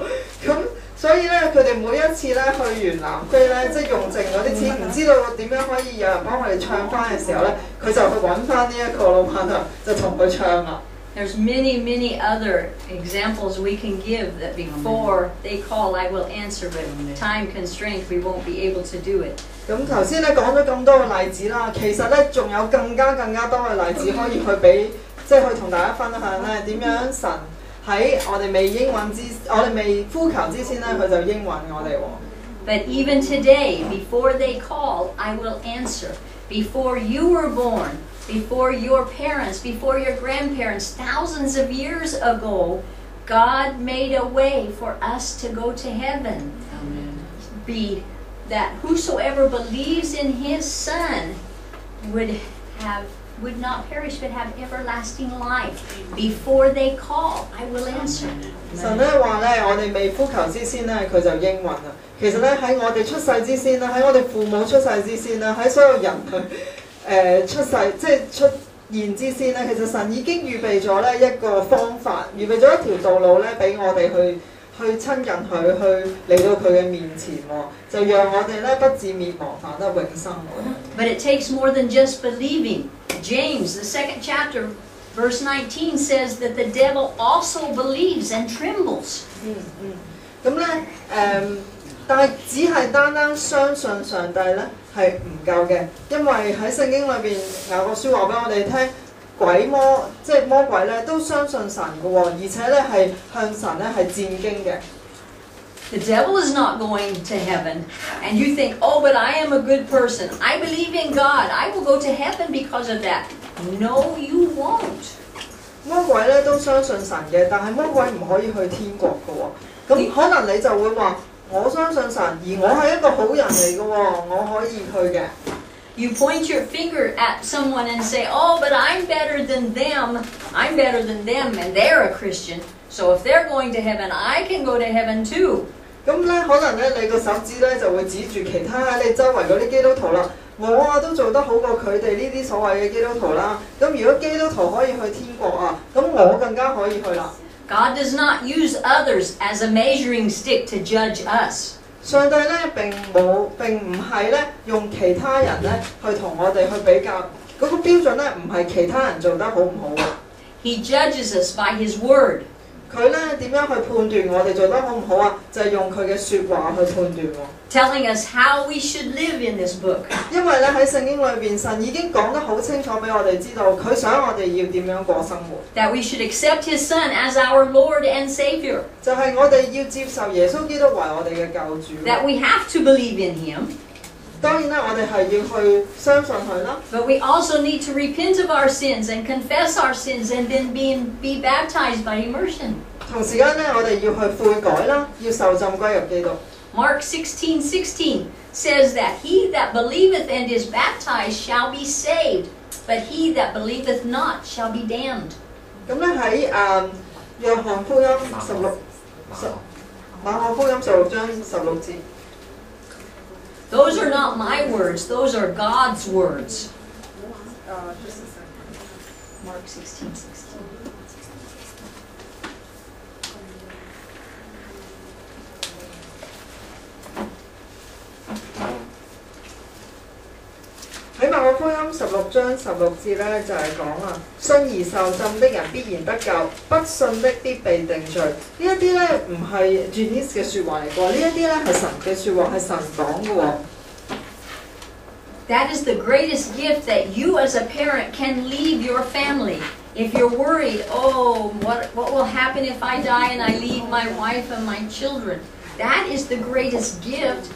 咁所以咧，佢哋每一次咧去完南非咧，即係用剩嗰啲錢，唔知道點樣可以有人幫佢哋唱翻嘅時候咧，佢就去揾翻呢一個老闆娘，就同佢唱啦。There's many other examples we can give that before they call, I will answer, but time constraint, we won't be able to do it. 咁頭先咧講咗咁多嘅例子啦，其實咧仲有更加多嘅例子可以去俾，即係去同大家分享咧點樣神。喺我哋未呼求之先咧，佢就應允我哋喎。But even today, before they call, I will answer. Before you were born, before your parents, before your grandparents, thousands of years ago, God made a way for us to go to heaven. Be that whosoever believes in His Son would not perish but have everlasting life. Before they call, I will answer. 神咧話咧，我哋未呼求之先咧，佢就應允啦。其實咧喺我哋出世之先啦，喺我哋父母出世之先啦，喺所有人出世即係出現之先咧，其實神已經預備咗咧一個方法，預備咗一條道路咧俾我哋去親近佢，去嚟到佢嘅面前喎，就讓我哋咧不至滅亡，反得永生喎。But it takes more than just believing. James, the 2nd chapter, verse 19 says that the devil also believes and trembles. 咁咧但係只係單相信上帝咧係唔夠嘅，因為喺聖經裏邊有個書話俾我哋聽，即係魔鬼咧都相信神嘅喎，而且咧係向神咧係戰驚嘅。The devil is not going to heaven, and you think, oh, but I am a good person. I believe in God. I will go to heaven because of that. No, you won't. 魔鬼咧都相信神嘅，但係魔鬼唔可以去天國嘅喎。咁可能你就會話，我相信神，而我係一個好人嚟嘅喎，我可以去嘅。You point your finger at someone and say, oh, but I'm better than them. I'm better than them, and they're a Christian. So if they're going to heaven, I can go to heaven too. 咁咧可能咧你個手指咧就會指住其他你周圍嗰啲基督徒啦，我都做得好過佢哋呢啲所謂嘅基督徒啦。咁如果基督徒可以去天國啊，咁我更加可以去啦。God does not use others as a measuring stick to judge us. 上帝咧並唔係咧用其他人咧去同我哋去比較，嗰個標準咧唔係其他人做得好唔好。He judges us by His word. 佢咧點樣去判斷我哋做得好唔好啊？就係用佢嘅説話去判斷喎。Telling us how we should live in this book. 因為咧喺聖經裏邊，神已經講得好清楚俾我哋知道，佢想我哋要點樣過生活。That we should accept His Son as our Lord and Savior. 就係我哋要接受耶穌基督為我哋嘅救主。That we have to believe in Him. 當然啦，我哋係要去相信佢啦。But we also need to repent of our sins and confess our sins and then be baptized by immersion. 同時間咧，我哋要去悔改啦，要受浸歸入基督。Mark 16:16 says that he that believeth and is baptized shall be saved, but he that believeth not shall be damned. 咁咧喺約翰福音馬可福音16章16節。Those are not my words, those are God's words. Mark 16:16. 喺馬可福音16章16節咧就係講啊，信而受浸的人必然得救，不信的必被定罪。呢一啲咧唔係 Janeece 嘅説話嚟㗎，呢一啲咧係神嘅説話，係神講嘅喎。That is the greatest gift that you as a parent can leave your family. If you're worried, oh, what will happen if I die and I leave my wife and my children? That is the greatest gift.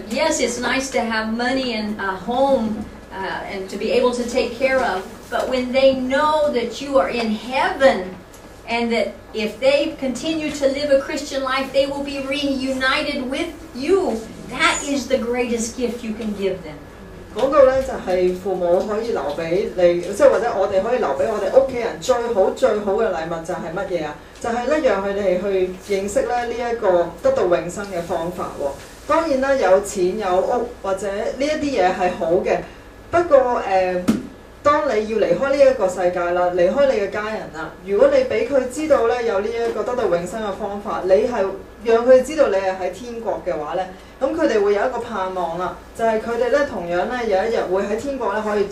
Yes, it's nice to have money and a home and to be able to take care of, but when they know that you are in heaven and that if they continue to live a Christian life, they will be reunited with you, that is the greatest gift you can give them. 講到咧就係父母可以留俾你，即係或者我哋可以留俾我哋屋企人最好嘅禮物就係乜嘢啊？就係咧讓佢哋去認識咧呢一個得到永生嘅方法喎。當然啦，有錢有屋或者呢一啲嘢係好嘅，不過當你要離開呢一個世界啦，離開你嘅家人啦，如果你俾佢知道咧有呢一個得到永生嘅方法，你係讓佢知道你係喺天國嘅話咧，咁佢哋會有一個盼望啦，就係佢哋咧同樣咧有一日會喺天國咧可以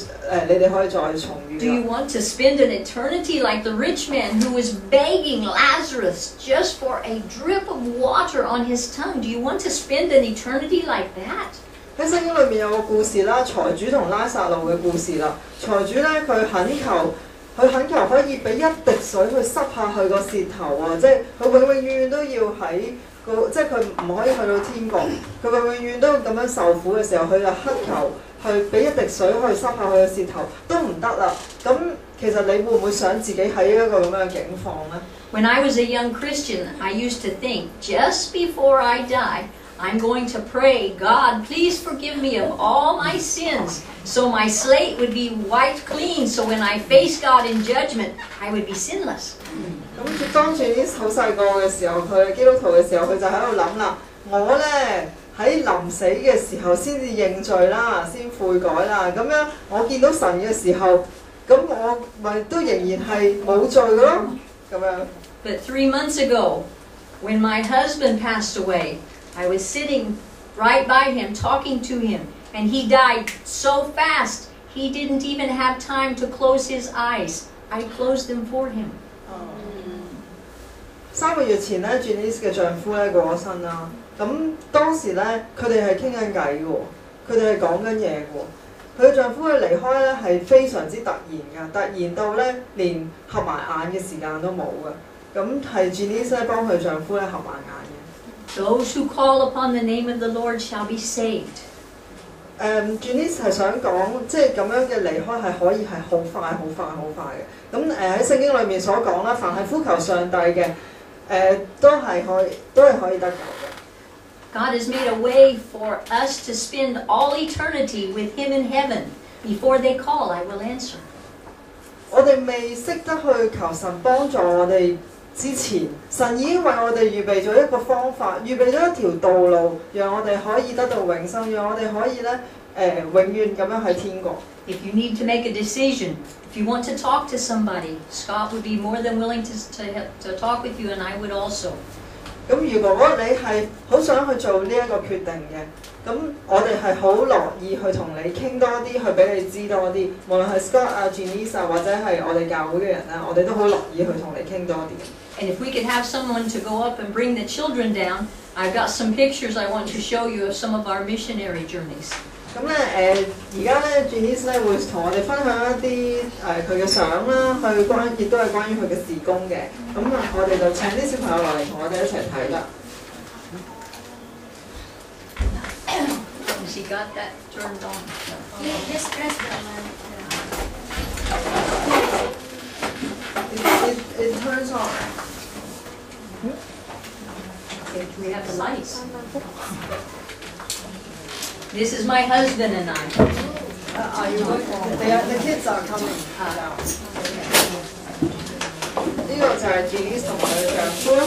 你哋可以再重遇。Do you want to spend an eternity like the rich man who was begging Lazarus just for a drip of water on his tongue? Do you want to spend an eternity like that? 喺聖經裏面有個故事啦，財主同拉撒路嘅故事啦。財主咧佢懇求可以俾一滴水去濕下佢個舌頭啊，即係佢永遠都要喺即係佢唔可以去到天國，佢永遠都咁樣受苦嘅時候，佢就乞求去俾一滴水去濕下佢嘅舌頭都唔得啦。咁其實你會唔會想自己喺一個咁樣嘅境況呢？ When I was a young Christian, I used to think, just before I die, I'm going to pray, God, please forgive me of all my sins, so my slate would be wiped clean, so when I face God in judgment, I would be sinless. 咁當住啲好細個嘅時候，佢係基督徒嘅時候，佢就喺度諗啦，我咧喺臨死嘅時候先至認罪啦，先悔改啦，咁樣我見到神嘅時候，咁我咪都仍然係冇罪嘅咯，咁樣。But 3 months ago, when my husband passed away, I was sitting right by him, talking to him, and he died so fast, he didn't even have time to close his eyes. I closed them for him. 3個月前咧 ，Janeece 嘅丈夫咧過咗身啦。咁當時咧，佢哋係傾緊偈嘅喎，佢哋係講緊嘢嘅喎。佢嘅丈夫嘅離開咧係非常之突然㗎，突然到咧連合埋眼嘅時間都冇㗎。咁係 Janeece 咧幫佢丈夫咧合埋眼嘅。Those who call upon the name of the Lord shall be saved. Janeece 係想講，即係咁樣嘅離開係可以係好快嘅。咁喺聖經裏面所講啦，凡係呼求上帝嘅，都係可以得救嘅。God has made a way for us to spend all eternity with Him in heaven. Before they call, I will answer. 我哋未識得去求神幫助我哋之前，神已經為我哋預備咗一個方法，預備咗一條道路，讓我哋可以得到永生，讓我哋可以咧永遠咁樣去天國。If you need to make a decision, if you want to talk to somebody, Scott would be more than willing to talk with you, and I would also. 咁如果你係好想去做呢一個決定嘅，咁我哋係好樂意去同你傾多啲，去俾你知多啲。無論係 Scott 啊、Janeece 啊，或者係我哋教會嘅人咧，我哋都好樂意去同你傾多啲。And if we could have someone to go up and bring the children down, I've got some pictures I want to show you of some of our missionary journeys. 咁咧而家咧 Janeece 咧會同我哋分享一啲佢嘅相啦，亦都係關於佢嘅事工嘅。咁我哋就請啲小朋友落嚟同我哋一齊睇啦。Has he got that turned on? Just press It turns on. Okay, we have the lights. This is my husband and I. Are you going? The kids are coming down. 呢個就係 Janeece 同佢嘅丈夫啦。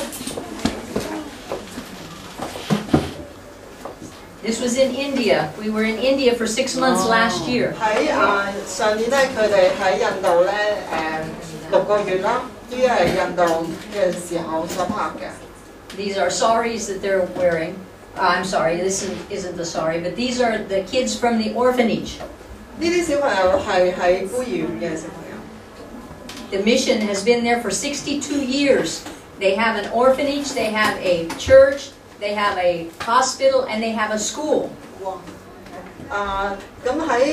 This was in India. We were in India for 6 months last year. 喺上年咧，佢哋喺印度咧6個月啦，呢啲係印度嘅時候所拍嘅。These are saris that they're wearing. I'm sorry, this isn't the sari, but these are the kids from the orphanage. 呢啲小朋友係喺孤兒院嘅小朋友。The mission has been there for 62 years. They have an orphanage, they have a church, they have a hospital, and they have a school. 咁喺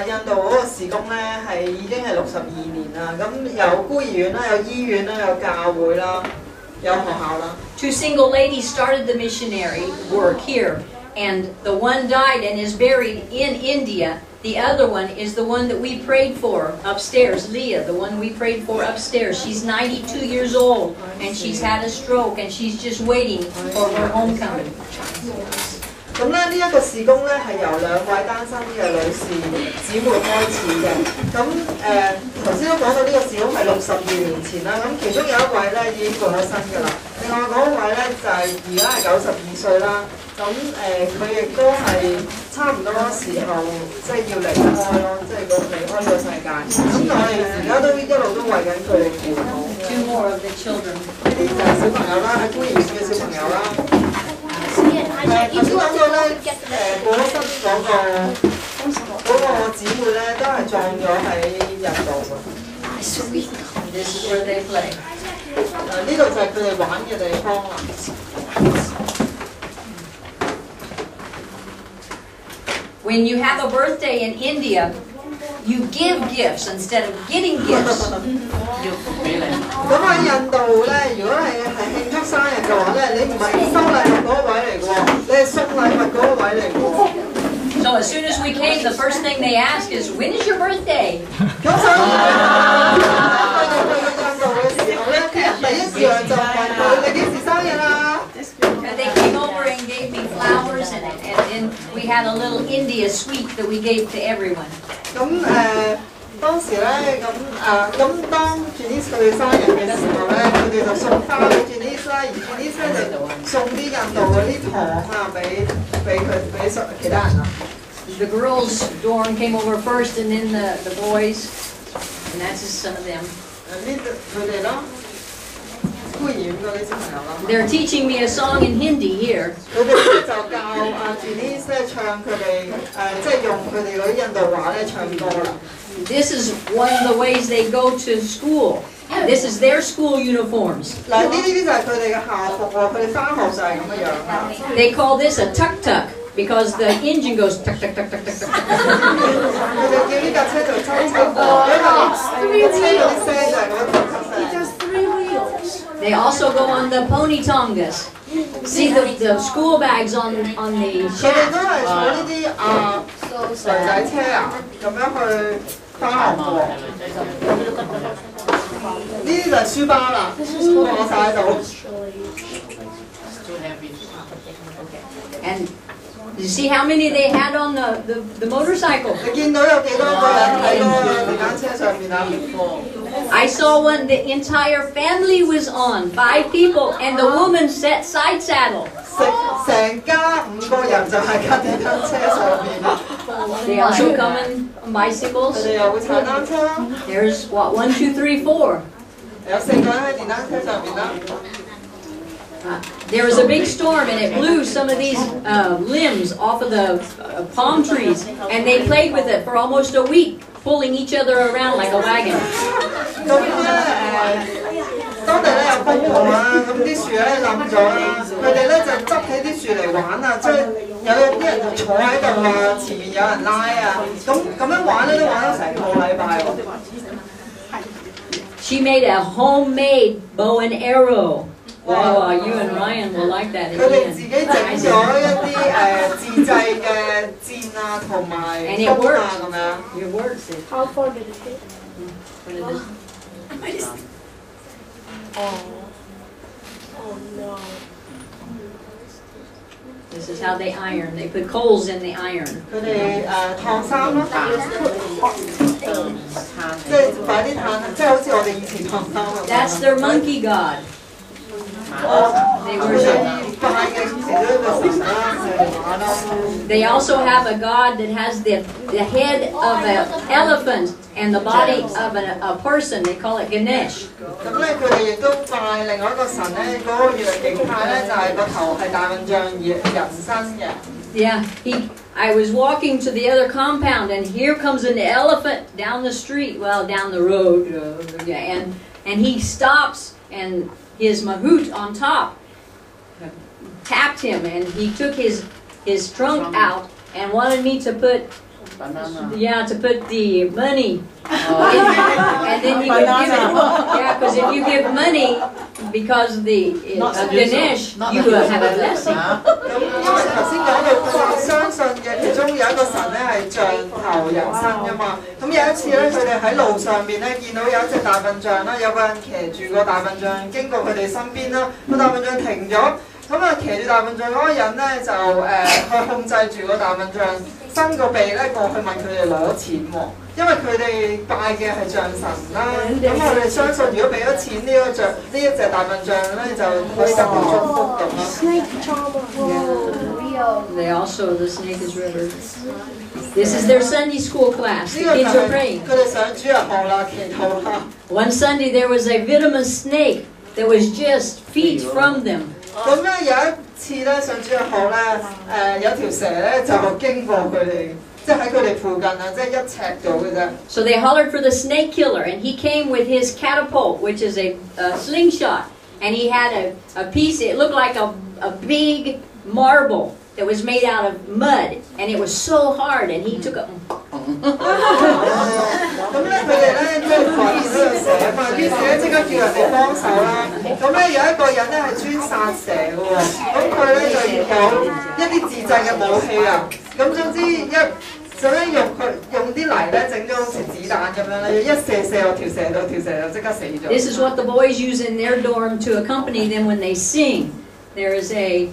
印度嗰個事工咧係已經係62年啦。咁有孤兒院啦，有醫院啦，有教會啦，有學校啦。Two single ladies started the missionary work here, and the one died and is buried in India. The other one is the one that we prayed for upstairs, Leah, the one we prayed for upstairs. She's 92 years old, and she's had a stroke, and she's just waiting for her homecoming. 咁咧呢一個事工咧係由2位單身嘅女士姊妹開始嘅。咁頭先都講到呢個事工係62年前啦。咁其中有一位咧已經過咗身㗎啦。另外嗰位咧就係而家係92歲啦。咁佢亦都係差唔多時候即係要離開咯，即係離開呢個世界。咁我哋而家都一路都為緊佢哋祈禱。Two more of the children. 呢啲就係小朋友啦，喺孤兒院嘅小朋友啦。頭先講到咧過咗身嗰個姊妹咧，都係葬咗喺印度㗎。This is where they play. 呢度就係佢哋玩嘅地方啦。When you have a birthday in India, you give gifts instead of getting gifts. 咁喺印度咧，如果你係慶祝生日嘅話咧，你唔係收禮物嗰位嚟嘅喎，你係送禮物嗰位嚟嘅喎。So as soon as we came, the first thing they asked is, "When is your birthday?" 咁所以去到印度嘅時候咧，第一樣就問佢：你幾時生日啊？ And they came over and gave me flowers, and then we had a little India sweet that we gave to everyone. 咁當時咧，咁當 Janeece 佢哋生日嘅時候咧，佢哋就送花俾 Janeece 啦，而 Janeece 咧就送啲印度嗰啲糖啊俾其他人啦。The girls' dorm came over first, and then the boys, and that's just some of them. 呢佢哋啦。 They're teaching me a song in Hindi here. 佢哋咧就教Janeece 咧唱佢哋即係用佢哋嗰啲印度話咧唱歌啦。This is one of the ways they go to school. This is their school uniforms. 嗱，呢啲就係佢哋嘅校服喎，佢哋返學就係咁嘅樣啦。They call this a tuk tuk because the engine goes tuk tuk tuk tuk tuk tuk. 佢哋叫呢架車做tuk tuk，因為個車嗰啲聲就係嗰個tuk tuk聲。They also go on the pony tongas. See the school bags on the 佢哋都係坐呢啲女仔車啊，咁樣去返學嘅喎。呢啲就係書包啦，攞晒喺度。And you see how many they had on the motorcycle? 你見到有幾多個人喺個電單車上面啊？ I saw one, the entire family was on, 5 people, and the woman sat side saddle. 成家5個人就係架電單車上面。They also come on bicycles. 佢哋又會踩單車啦。There's what, 1, 2, 3, 4. 有4個人喺電單車上面啦。There was a big storm and it blew some of these limbs off of the palm trees, and they played with it for almost a week, pulling each other around like a wagon. 咁當地有風暴啦，咁啲樹冧咗啦，佢哋就執起啲樹嚟玩啊，即係有啲人就坐喺度啊，前面有人拉啊，咁樣玩都玩咗成個禮拜喎。She made a homemade bow and arrow. Wow, you and Ryan will like that. 佢哋自己整咗一啲自製嘅箭啊，同埋弓啊咁樣。It works. How far did it take? Oh no. This is how they iron. They put coals in the iron. 佢哋燙衫咯，即係擺啲炭，即係好似我哋以前燙衫咁。That's their monkey god. They also have a god that has the head of an elephant and the body of a person. They call it Janeece. 咁咧，佢哋亦都拜另外一個神咧，嗰個月形態咧就係個頭係大笨象人身嘅。Yeah, I was walking to the other compound, and here comes an elephant down the street, well, down the road, and he stops, and his mahout on top tapped him, and he took his trunk out and wanted me to put the money. And then he would give it. Yeah, because if you give money, because the Janeece, you have a blessing. 因為頭先講到佢哋相信嘅其中有一個神咧係象頭人身㗎嘛，咁有一次咧佢哋喺路上面咧見到有一隻大笨象啦，有個人騎住個大笨象經過佢哋身邊啦，個大笨象停咗，咁啊騎住大笨象嗰個人咧就去控制住個大笨象，伸個鼻咧過去問佢哋攞錢喎。因為佢哋拜嘅係象神啦，咁我哋相信如果俾咗錢呢一隻大笨象咧，就可以得到祝福咁啦。They also, the snake is river. This is their Sunday school class. The kids are praying. 佢哋上主日學啦，祈禱啦。One Sunday there was a venomous snake that was just feet from them. 咁咧有一次咧上主日學咧，有條蛇咧就經過佢哋。即係喺佢哋附近啊，即係1尺度嘅啫。So they hollered for the snake killer, and he came with his catapult, which is a slingshot, and he had a piece. It looked like a big marble that was made out of mud, and it was so hard, and he took a. 咁咧佢哋咧即係發現呢個蛇啊嘛，於是咧即刻叫人哋幫手啦。咁咧有一個人咧係專殺蛇嘅喎，咁佢咧就有一啲自製嘅武器啊。咁總之想用啲泥咧整咗好似子彈咁樣咧，一射落條蛇度，條蛇就即刻死咗。This is what the boys use in their dorm to accompany them when they sing. There is a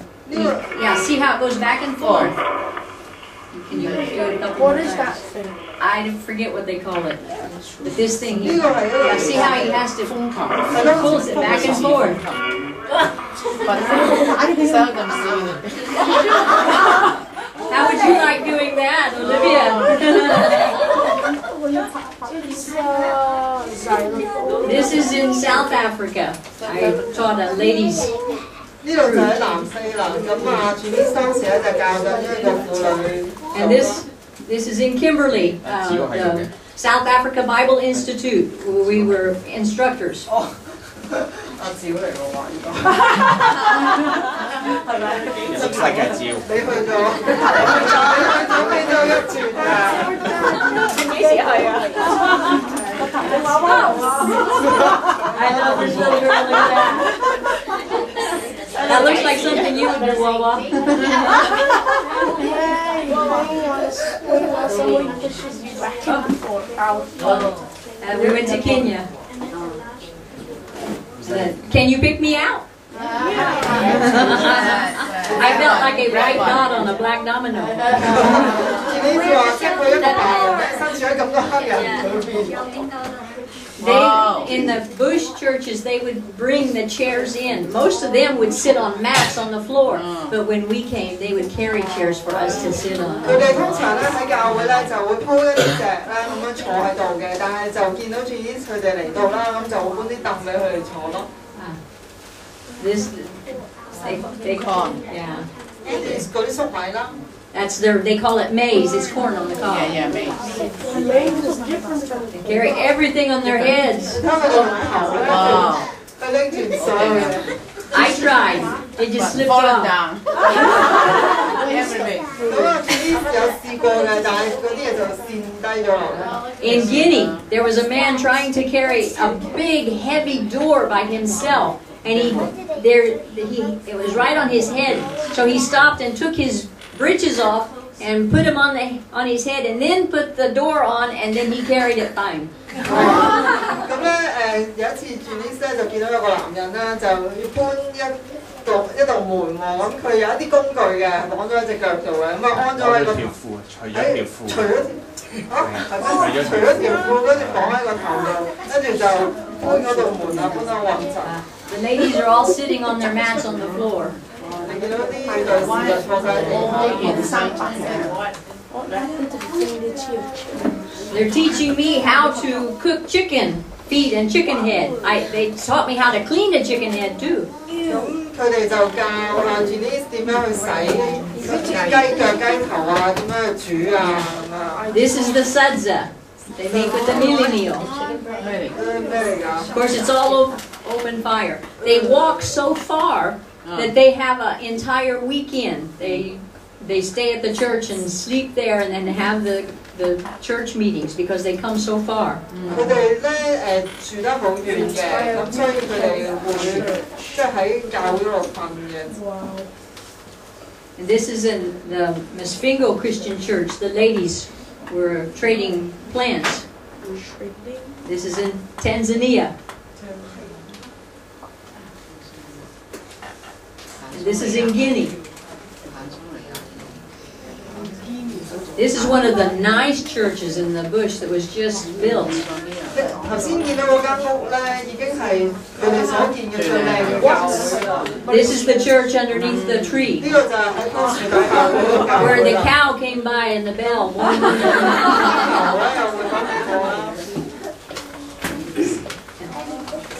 see how it goes back and forth. Can you do it a couple What more is that times? thing? I forget what they call it. But this thing here, see how he has to pulls it back and forth. How would you like doing that, Olivia? This is in South Africa. I taught a ladies. 呢度就喺南非啦，咁啊，Janeece當時咧就教緊一個婦女。And this is in Kimberley, the South Africa Bible Institute, where we were instructors. 阿趙嚟嘅喎，呢個係咪？Looks like a 趙。你去咗一轉啊！幾時去啊？I know this little girl like that. That looks like something you would do, Wawa. We went to Kenya. Can you pick me out? I felt like a white dot on a black domino. 呢次話識佢一個白人咧，身處喺咁多黑人裏邊。 In the bush churches, they would bring the chairs in. Most of them would sit on mats on the floor, but when we came, they would carry chairs for us to sit on. 佢哋通常咧喺教會咧就會鋪一啲席咧咁樣坐喺度嘅，但係就見到Janeece佢哋嚟到啦，咁就會搬啲凳俾佢哋坐咯。This, they call, yeah. 嗰啲粟米啦。 That's they call it maize. It's corn on the cob. Yeah, maize. They carry everything on their heads. Wow. I tried. It just slipped Fallen off. down. Everything. In Guinea, there was a man trying to carry a big, heavy door by himself, and it was right on his head. So he stopped and took his breeches off and put them on his head, and then put the door on, and then he carried it fine. 咁咧有一次Janeece咧就見到有個男人咧就要搬一道門喎，咁佢有一啲工具嘅綁咗喺隻腳度嘅，咁啊安咗喺個除咗條褲，跟住綁喺個頭度，跟住就搬嗰道門啊，搬得穩陣。The ladies are all sitting on their mats on the floor. 你見到啲女士就坐晒地。 They're teaching me how to cook chicken feet and chicken head. They taught me how to clean a chicken head too. 咁佢哋就教Janeece點樣去洗雞腳、雞頭啊，點樣去煮啊咁啊。This is the sudza. They make with the mealie meal. Of course, it's all open fire. They walk so far that they have an entire weekend. They stay at the church and sleep there, and then have the church meetings because they come so far. 佢哋咧住得好遠嘅，咁所以佢哋會即係喺教會度瞓嘅。And this is in the Masvingo Christian Church. The ladies were trading plants. This is in Tanzania. And this is in Guinea. This is one of the nice churches in the bush that was just built. 頭先見到嗰間屋咧，已經係佢哋所見嘅最靚嘅教會。 This is the church underneath the tree, 呢個就係喺棵樹底下嗰個教會。 where the cow came by and the bell. 牛咧又會講唔過啦。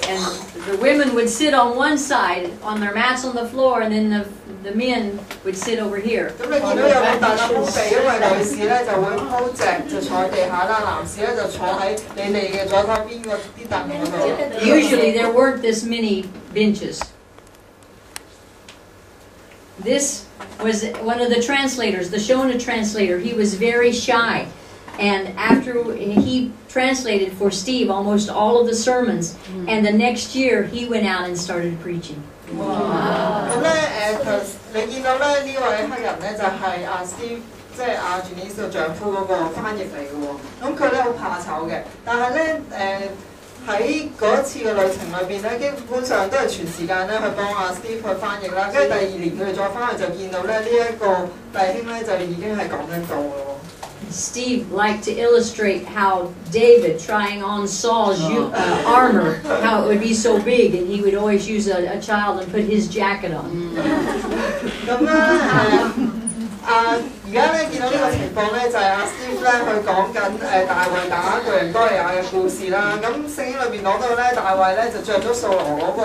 And the women would sit on one side on their mats on the floor, and then the men would sit over here. 咁你見到有個大笪鋪地，因為女士咧就會鋪席就坐喺地下啦，男士咧就坐喺你哋嘅左手邊嗰啲凳嗰度。 Usually there weren't this many benches. This was one of the translators, the Shona translator. He was very shy. And after he translated for Steve almost all of the sermons, and the next year he went out and started preaching. 咁咧你見到咧呢位黑人咧就係阿 Steve， 即係阿Janeece嘅丈夫嗰個翻譯嚟嘅喎。咁佢咧好怕醜嘅，但係咧喺嗰一次嘅旅程裏邊咧，基本上都係全時間咧去幫阿 Steve 去翻譯啦。跟住第二年佢哋再翻去就見到咧呢一個弟兄咧就已經係講緊道咯。 Steve liked to illustrate how David trying on Saul's armor, how it would be so big, and he would always use a child and put his jacket on. 咁咧而家咧見到呢個情況咧，就係阿 Steve 咧佢講緊大衛打巨人哥利亞嘅故事啦。咁聖經裏邊講到咧，大衛咧就着咗掃羅嗰個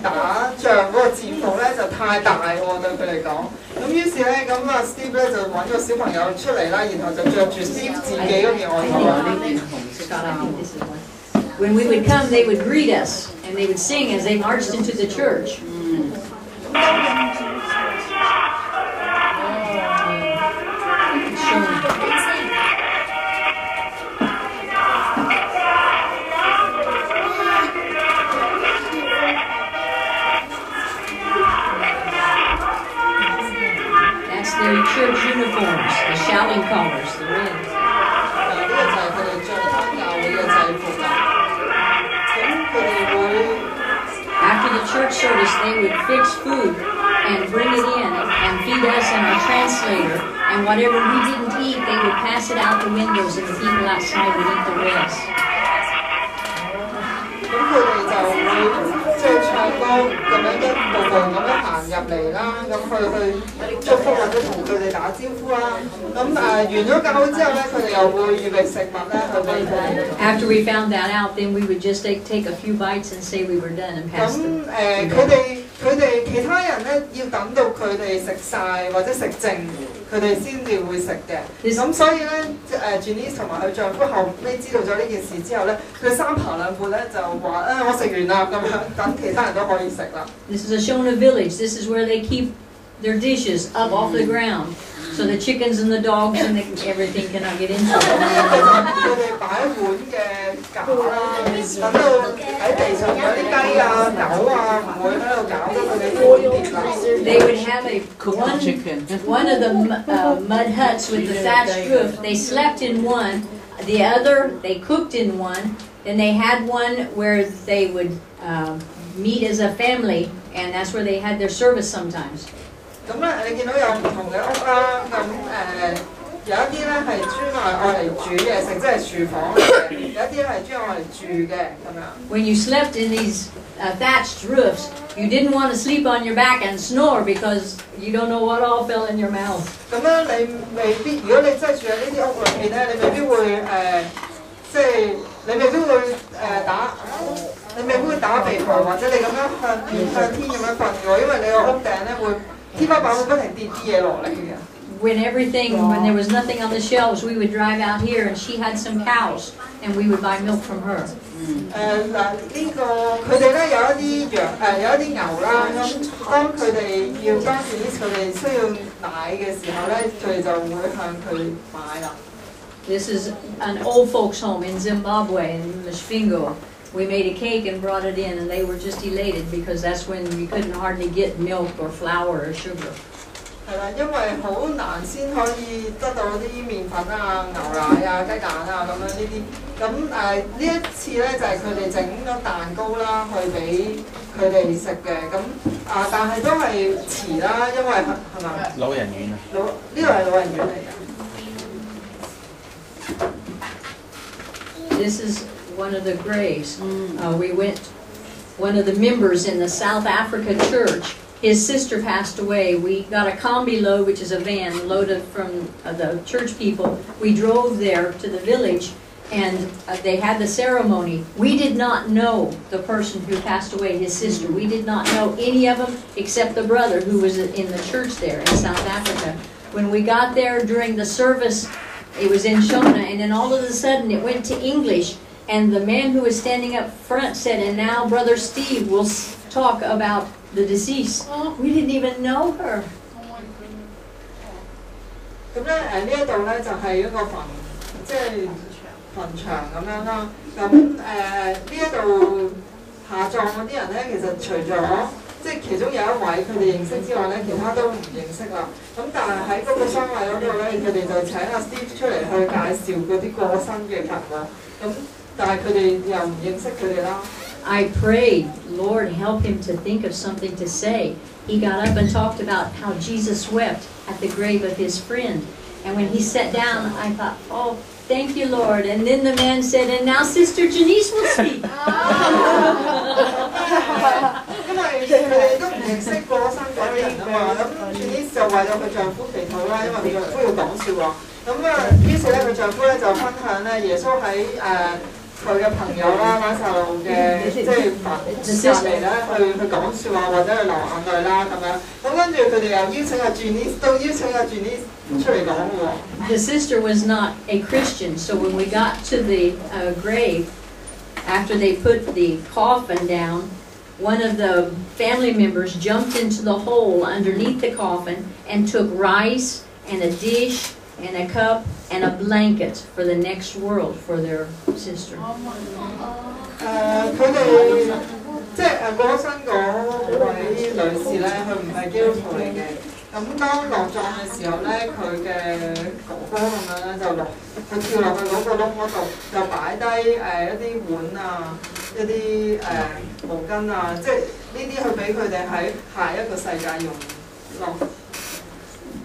打仗嗰個戰服咧就太大喎，對佢嚟講。咁於是咧，咁阿 Steve 咧就揾個小朋友出嚟啦，然後就着住 Steve 自己嗰件外套。 When we would come, they would greet us, and they would sing as they marched into the church. That's their church uniforms, the shouting collars, the red. After the church service, they would fix food and bring it in and feed us and our translator. And whatever we didn't eat, they would pass it out the windows and the people outside would eat the rest. 咁佢哋就會即係唱歌咁樣一步步咁樣行入嚟啦，咁去祝福或者同佢哋打招呼啦。咁完咗教會之後咧，佢哋又會預備食物咧去俾佢哋。After we found that out, then we would just take a few bites and say we were done and pass them. 咁佢哋其他人咧要等到佢哋食晒或者食剩，佢哋先至會食嘅。咁所以咧Janeece 同埋佢丈夫後尾知道咗呢件事之後咧，佢三爬兩撥咧就話我食完啦咁樣，等其他人都可以食啦。This is a Shona village. This is where they keep their dishes up off the ground, so the chickens and the dogs and everything cannot get into it. 佢哋擺碗嘅架啦，等到喺地上有啲雞啊、牛啊，唔會喺度搞到佢哋啲碗碟啦。They would have one of the mud huts with the thatched roof. They slept in one. The other, they cooked in one. Then they had one where they would meet as a family, and that's where they had their service sometimes. 咁咧，你見到有唔同嘅屋啦，咁有一啲咧係專愛嚟煮嘢食，即係廚房嚟嘅；有一啲係專愛嚟住嘅咁樣。When you slept in these thatched roofs, you didn't want to sleep on your back and snore because you don't know what all fell in your mouth. 咁樣你未必，如果你真係住喺呢啲屋裏面咧，你未必會即係你未必會你未必會打鼻鼾，或者你咁樣向天咁樣瞓嘅，因為你個屋頂咧會。天花板會不停跌啲嘢落嚟嘅。When there was nothing on the shelves, we would drive out here, and she had some cows, and we would buy milk from her. 嗱呢個佢哋咧有一啲有一啲牛啦，咁當佢哋需要奶嘅時候咧，佢哋就會向佢買啦。This is an old folks' home in Zimbabwe, in Mshingo. We made a cake and brought it in, and they were just elated because that's when we couldn't hardly get milk or flour or sugar. 係啦，因為好難先可以得到啲麵粉啊、牛奶啊、雞蛋啊咁樣呢啲。咁呢一次咧就係佢哋整咗蛋糕啦，去俾佢哋食嘅。咁但係都係遲啦，因為係咪？老人院啊。呢個係老人院嚟嘅。This is one of the graves. We went, one of the members in the South Africa church, his sister passed away. We got a combi load, which is a van loaded from the church people. We drove there to the village, and they had the ceremony. We did not know the person who passed away, his sister. We did not know any of them except the brother who was in the church there in South Africa. When we got there during the service, it was in Shona, and then all of a sudden it went to English. And the man who was standing up front said, and now Brother Steve will talk about the deceased. We didn't even know her. 咁咧呢一度咧就係一個即係墳場咁樣啦。咁呢一度下葬嗰啲人咧，其實除咗即係其中有一位佢哋認識之外咧，其他都唔認識啦。咁但係喺嗰個喪禮嗰度咧，佢哋就請阿 Steve 出嚟去介紹嗰啲過身嘅人喎。咁但係佢哋又唔認識佢哋啦。I prayed, Lord, help him to think of something to say. He got up and talked about how Jesus wept at the grave of his friend. And when he sat down, I thought, oh, thank you, Lord. And then the man said, and now Sister Janeece will speak. 因為佢哋都唔認識過身嗰啲人啊嘛，咁Janeece就為咗佢丈夫祈禱啦，因為佢丈夫要講笑喎。咁於是咧，佢丈夫咧就分享咧耶穌喺佢嘅朋友啦、拉撒路嘅即係隔離咧去講笑話或者去流眼淚啦咁樣。咁跟住佢哋又邀請阿Janeece，都邀請阿Janeece出嚟講喎。The sister was not a Christian, so when we got to the grave, after they put the coffin down, one of the family members jumped into the hole underneath the coffin and took rice and a dish and a cup and a blanket for the next world for their sister. 佢哋即係過身嗰位女士咧，佢唔係基督徒嚟嘅。咁當落葬嘅時候咧，佢嘅哥哥咁樣咧就佢跳落去嗰個窿嗰度，就擺低一啲碗啊、一啲毛巾啊，即係呢啲去俾佢哋喺下一個世界用。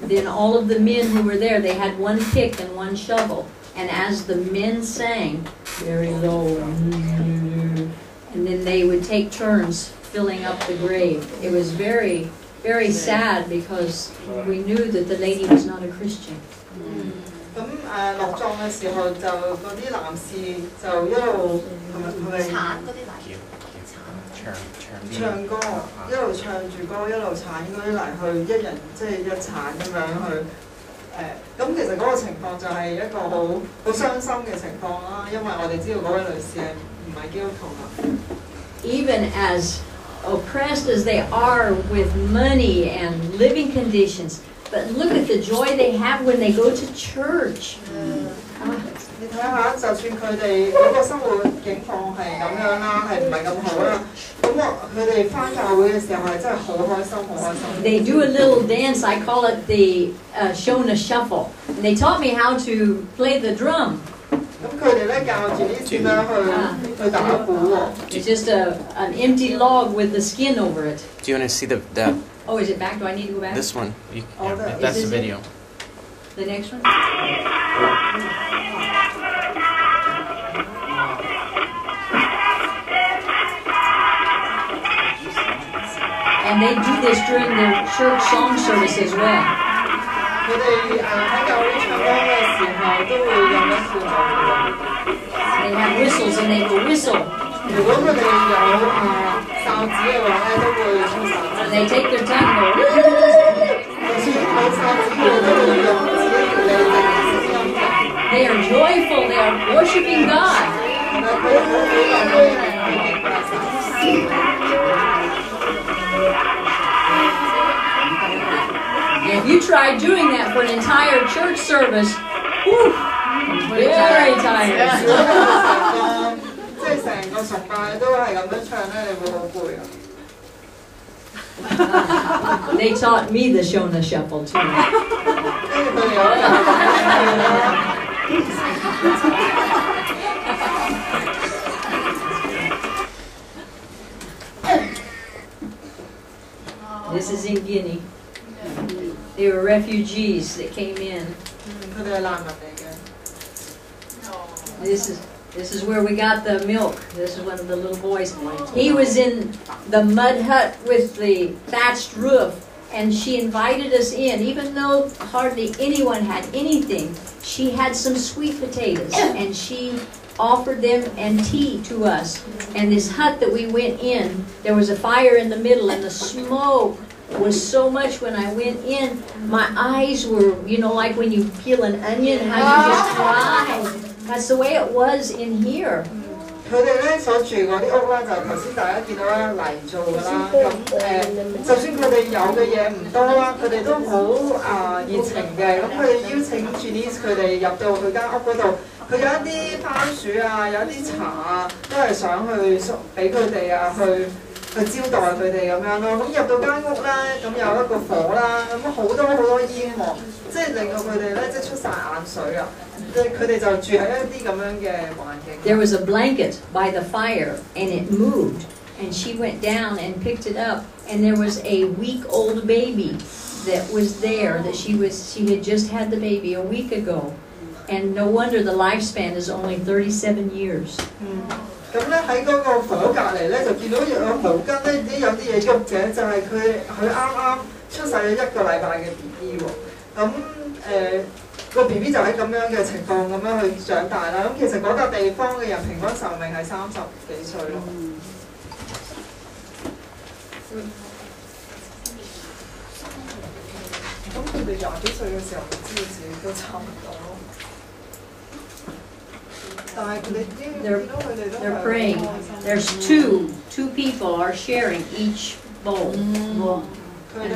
Then all of the men who were there, they had one pick and one shovel. And as the men sang, very low, and then they would take turns filling up the grave. It was very, very sad because we knew that the lady was not a Christian. 咁落葬嘅時候就嗰啲男士就一路係咪唱歌，一路唱住歌，一路鏟嗰啲泥去，一人即係一鏟咁樣去咁其實嗰個情況就係一個好傷心嘅情況啦，因為我哋知道嗰位女士係唔係基督徒啦。Even as oppressed as they are with money and living conditions, but look at the joy they have when they go to church. 你睇下，就算佢哋嗰個生活境況係咁樣啦，係唔係咁好啦，咁佢哋返教會嘅時候係真係好開心，好開心。They do a little dance. I call it the Shona Shuffle. And they taught me how to play the drum. 咁佢哋咧教住啲點樣去打鼓喎。It's just an empty log with the skin over it. Do you want to see the Oh, is it back? Do I need to go back? this one? That's the video. The next one? And they do this during their church song service as well. 佢哋喺教會唱歌嘅時候都會咁樣跳舞。They have whistles and they will whistle. 如果佢哋有哨子嘅話咧，都會吹哨。And they take their time and go. 就算冇哨子，佢哋都會用自己條脷嚟聲音嘅。They are joyful. They are worshiping God. 佢哋好喜樂去敬拜神。If you try doing that for an entire church service, whew, very tired. 即係成個崇拜都係咁樣唱咧，你會好攰啊！ They taught me the Shona Shuffle too. 跟住佢哋有This is in Guinea. They were refugees that came in. 佢哋係難民嚟嘅。This is where we got the milk. This is one of the little boys. He was in the mud hut with the thatched roof, and she invited us in. Even though hardly anyone had anything, she had some sweet potatoes, and she offered them and tea to us. And this hut that we went in, there was a fire in the middle, and the smoke was so much when I went in, my eyes were, you know, like when you peel an onion, how you just cry. That's the way it was in here. 佢哋咧所住嗰啲屋咧，就頭先大家見到啦，泥做㗎啦。咁就算佢哋有嘅嘢唔多啦，佢哋都好熱情嘅。咁佢哋邀請 Janeece 佢哋入到佢間屋嗰度，佢有一啲番薯啊，有一啲茶啊，都係想去俾佢哋啊，去招待佢哋咁樣咯。咁入到間屋咧，咁有一個火啦，咁好多煙喎，即係令到佢哋咧即係出晒眼水啊！佢哋就住喺一啲咁樣嘅環境。There was a blanket by the fire, and it moved, and she went down and picked it up, and there was a week-old baby that was there. That she had just had the baby a week ago, and no wonder the lifespan is only 37 years. 咁咧喺嗰個火隔離咧，就見到有毛巾咧，已經有啲嘢喐嘅，就係佢啱出世咗1個禮拜嘅 BB 喎。咁個 BB 就喺咁樣嘅情況咁樣去長大啦。咁其實嗰笪地方嘅人平均壽命係30幾歲咯。咁佢哋20幾歲嘅時候，唔知道自己都差唔多。They're praying. There's two people are sharing each bowl. 佢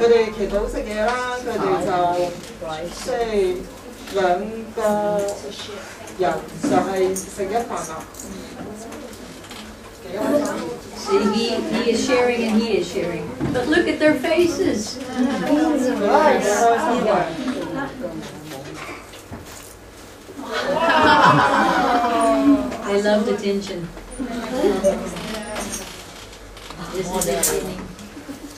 哋祈禱食嘢啦，佢哋就即係2個人就係食一份啦。See, he is sharing and he is sharing. But look at their faces. They loved attention. This is it.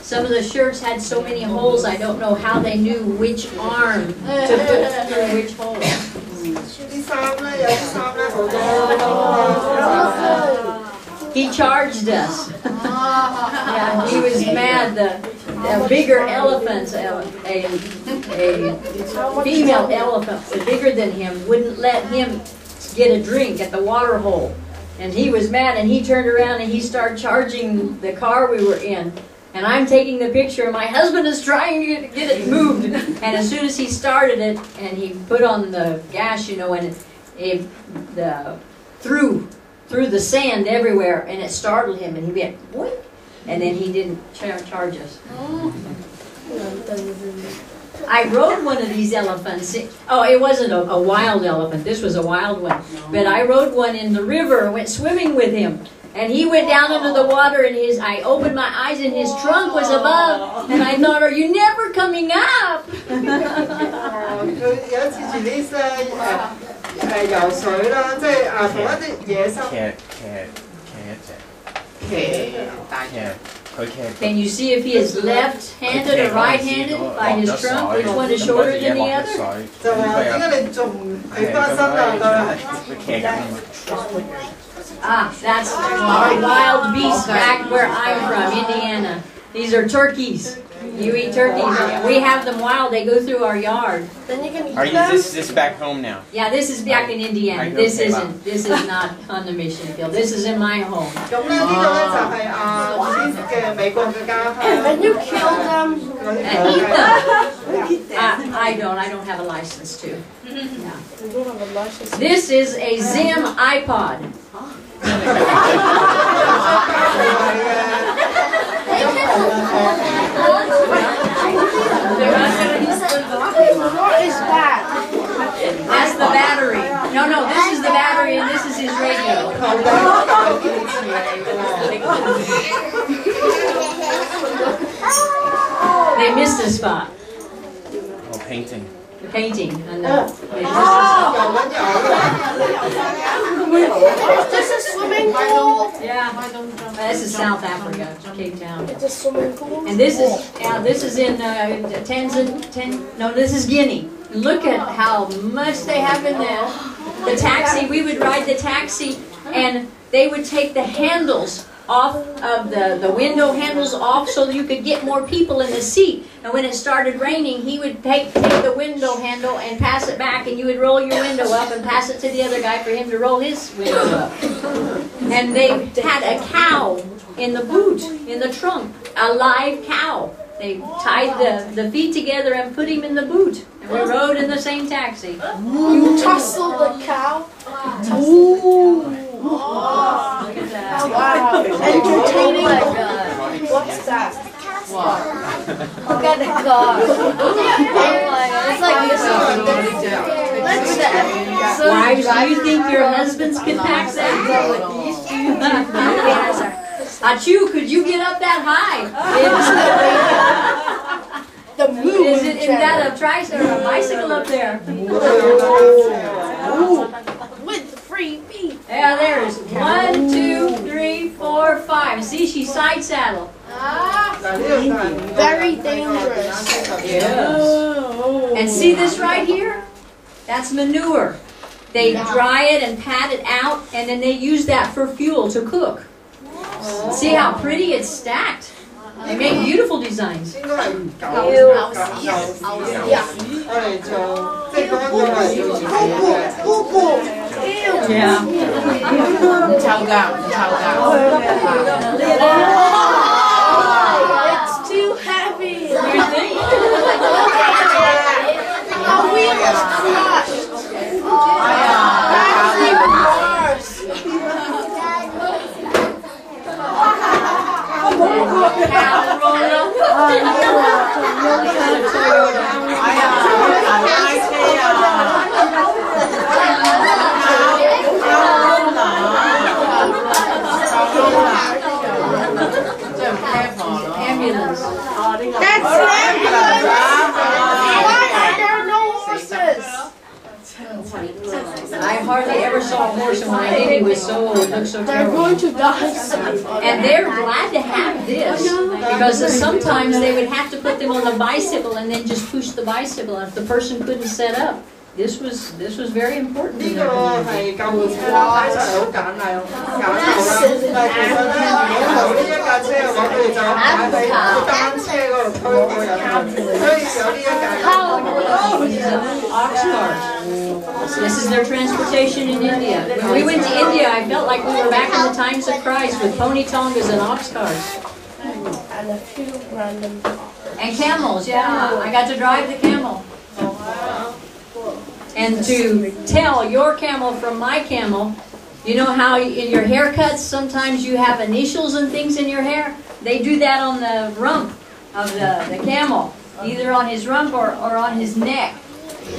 Some of the shirts had so many holes, I don't know how they knew which arm to put through which hole. 啲衫咧，有啲衫咧好多。 He charged us. Yeah, he was mad. The bigger elephants, a female elephant, bigger than him, wouldn't let him get a drink at the water hole. And he was mad, and he turned around and he started charging the car we were in. And I'm taking the picture, and my husband is trying to get it moved. And as soon as he started it, and he put on the gas, you know, and it threw the sand everywhere, and it startled him, and he went, boink, and then he didn't charge us. I rode one of these elephants. Oh, it wasn't a wild elephant. This was a wild one. But I rode one in the river and went swimming with him. And he went down into the water, and I opened my eyes, and his trunk was above. And I thought, are you never coming up? 有一次Janeece咧游水啦，即係同一啲野生。Can you see if he is left-handed or right-handed by his trunk? Which one is shorter than the other? 就話點解你仲唔起翻身啊？ Ah, that's our wild beast back where I'm from, Indiana. These are turkeys. You eat turkeys. We have them wild. They go through our yard. Then you can eat Are you them. this is back home now? Yeah, this is back in Indiana. This isn't. This is not on the mission field. This is in my home. 咁咧呢個咧就係Janeece嘅美國嘅家鄉。 Then you kill them. And eat them. I don't have a license to. Yeah. You don't have a license. This is a Zim iPod. What is that? That's the battery. No, this is the battery and this is his radio. They missed a spot. Oh, painting. The painting. And they missed a spot. Is this a swimming pool? Yeah. This is South Africa, Cape Town. It's a swimming pool. And this is in Tanzania. No, this is Guinea. Look at how much they have in there. The taxi, we would ride the taxi, and they would take the handles off of the window handles off so that you could get more people in the seat. And when it started raining, he would take the window handle and pass it back, and you would roll your window up and pass it to the other guy for him to roll his window up. And they had a cow in the boot, in the trunk, a live cow. They tied the feet together and put him in the boot. And we rode in the same taxi. You tussle the cow. Ooh. Oh, look at that. Wow. Entertaining. Oh my God. What's that? Look at the car. Oh my God. It's like this. Wives, do you think your husbands can pack that? Achoo, could you get up that high? The moon. Is that a tricycle or a bicycle up there? With free beef. Yeah, there's 1, 2, 3, 4, 5. See, she's side saddle. Very dangerous. Yes. And see this right here? That's manure. They dry it and pat it out, and then they use that for fuel to cook. See how pretty it's stacked? They make beautiful designs. Yeah. It's too heavy. You think? Our wheel is crushed. That's even worse. Ambulance. That's an ambulance. Why are there no horses? I hardly ever saw a horse, and when I did, it looked so They're terrible. going to die soon. And they're glad to have this, because sometimes they would have to put them on the bicycle and then just push the bicycle if the person couldn't set up. This was very important to 呢 them. 個係救護車啦，睇上嚟好簡陋啦。但係其實咧，如果冇呢一架車嘅話，佢哋就擺喺單車嗰度推過入去。所以有呢一架。 These are ox carts. This is their transportation in India. When we went to India, I felt like we were back in the times of Christ with pony tongas and ox carts. And a few random And camels, yeah. I got to drive the camel. And to tell your camel from my camel, you know how in your haircuts sometimes you have initials and things in your hair? They do that on the rump of the camel, either on his rump or on his neck.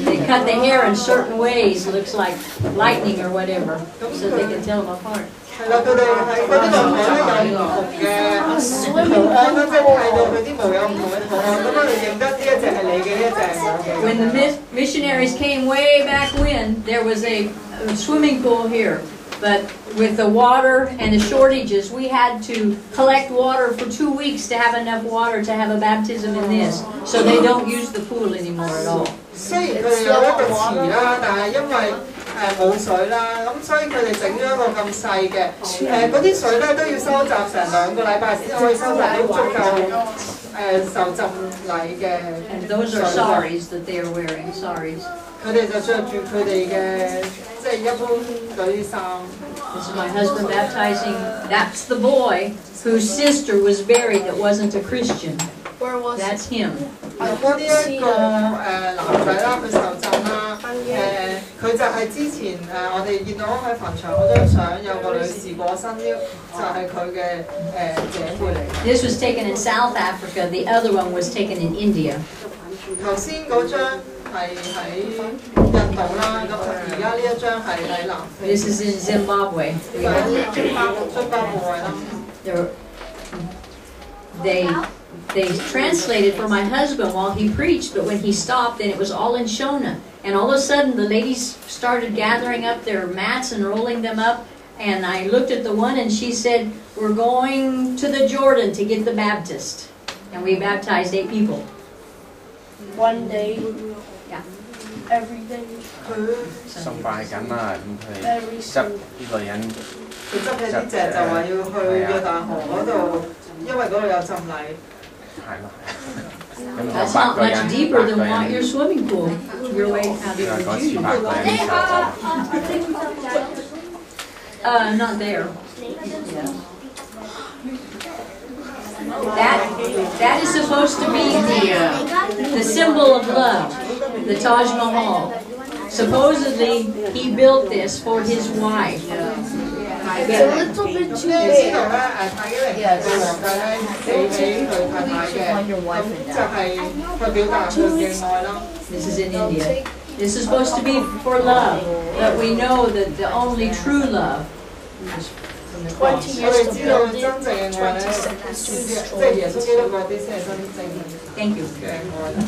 They cut the hair in certain ways, looks like lightning or whatever, so they can tell them apart. 係啦，佢哋喺嗰啲圖案咧有唔同嘅圖案啦，即係睇到佢啲毛有唔同嘅圖案，咁我哋認得呢一隻係你嘅，呢一隻係我嘅。 When the missionaries came way back when, there was a swimming pool here. But with the water and the shortages, we had to collect water for 2 weeks to have enough water to have a baptism in this. So they don't use the pool anymore at all. 雖然佢哋有一個池啦，但係因為冇水啦，咁所以佢哋整咗一個咁細嘅嗰啲水咧都要收集成2個禮拜先可以收集到足夠受浸禮嘅。And those are saris that they are wearing, saris. 佢哋就着住佢哋嘅即係一般嗰啲衫。 This is my husband baptizing. That's the boy whose sister was buried that wasn't a Christian. Where was That's him. 咁呢一個男仔啦，佢受浸啦，佢就係之前我哋見到喺墳場嗰張相有個女士過身，呢就係佢嘅姐妹嚟。 This was taken in South Africa. The other one was taken in India. 頭先嗰張係喺印度啦，咁而家呢一張係喺南非。 This is in Zimbabwe. 津巴布韋啦。 They translated for my husband while he preached, but when he stopped, then it was all in Shona. And all of a sudden, the ladies started gathering up their mats and rolling them up. And I looked at the one, and she said, "We're going to the Jordan to get the Baptist." And we baptized 8 people. one day? Yeah. Every day? 崇拜緊啊！咁佢 Every 執 Sunday. 啲女人佢執起呢隻就話要去約旦河嗰度，因為嗰度有浸禮。係咯。咁 That's 8 not 個人 much deeper 8 than 個 what 人 your swimming pool. Your way out 因為 of 嗰次 your 8個人受浸。Not there. Yeah. That is supposed to be the symbol of love, the Taj Mahal. Supposedly, he built this for his wife. It's a little bit too 你知 big. 道咧太極陵個皇帝咧死俾佢太太嘅，咁就係去表達佢嘅愛啦。 This is in India. This is supposed to be for love, but we know that the only true love is from the 20 cross. 我 years 哋 to 知道 build 真 it, 正嘅愛咧， 20 seconds to 即係 destroy 耶 it. 穌基督嗰啲先係真正 Thank you. 嘅愛啦。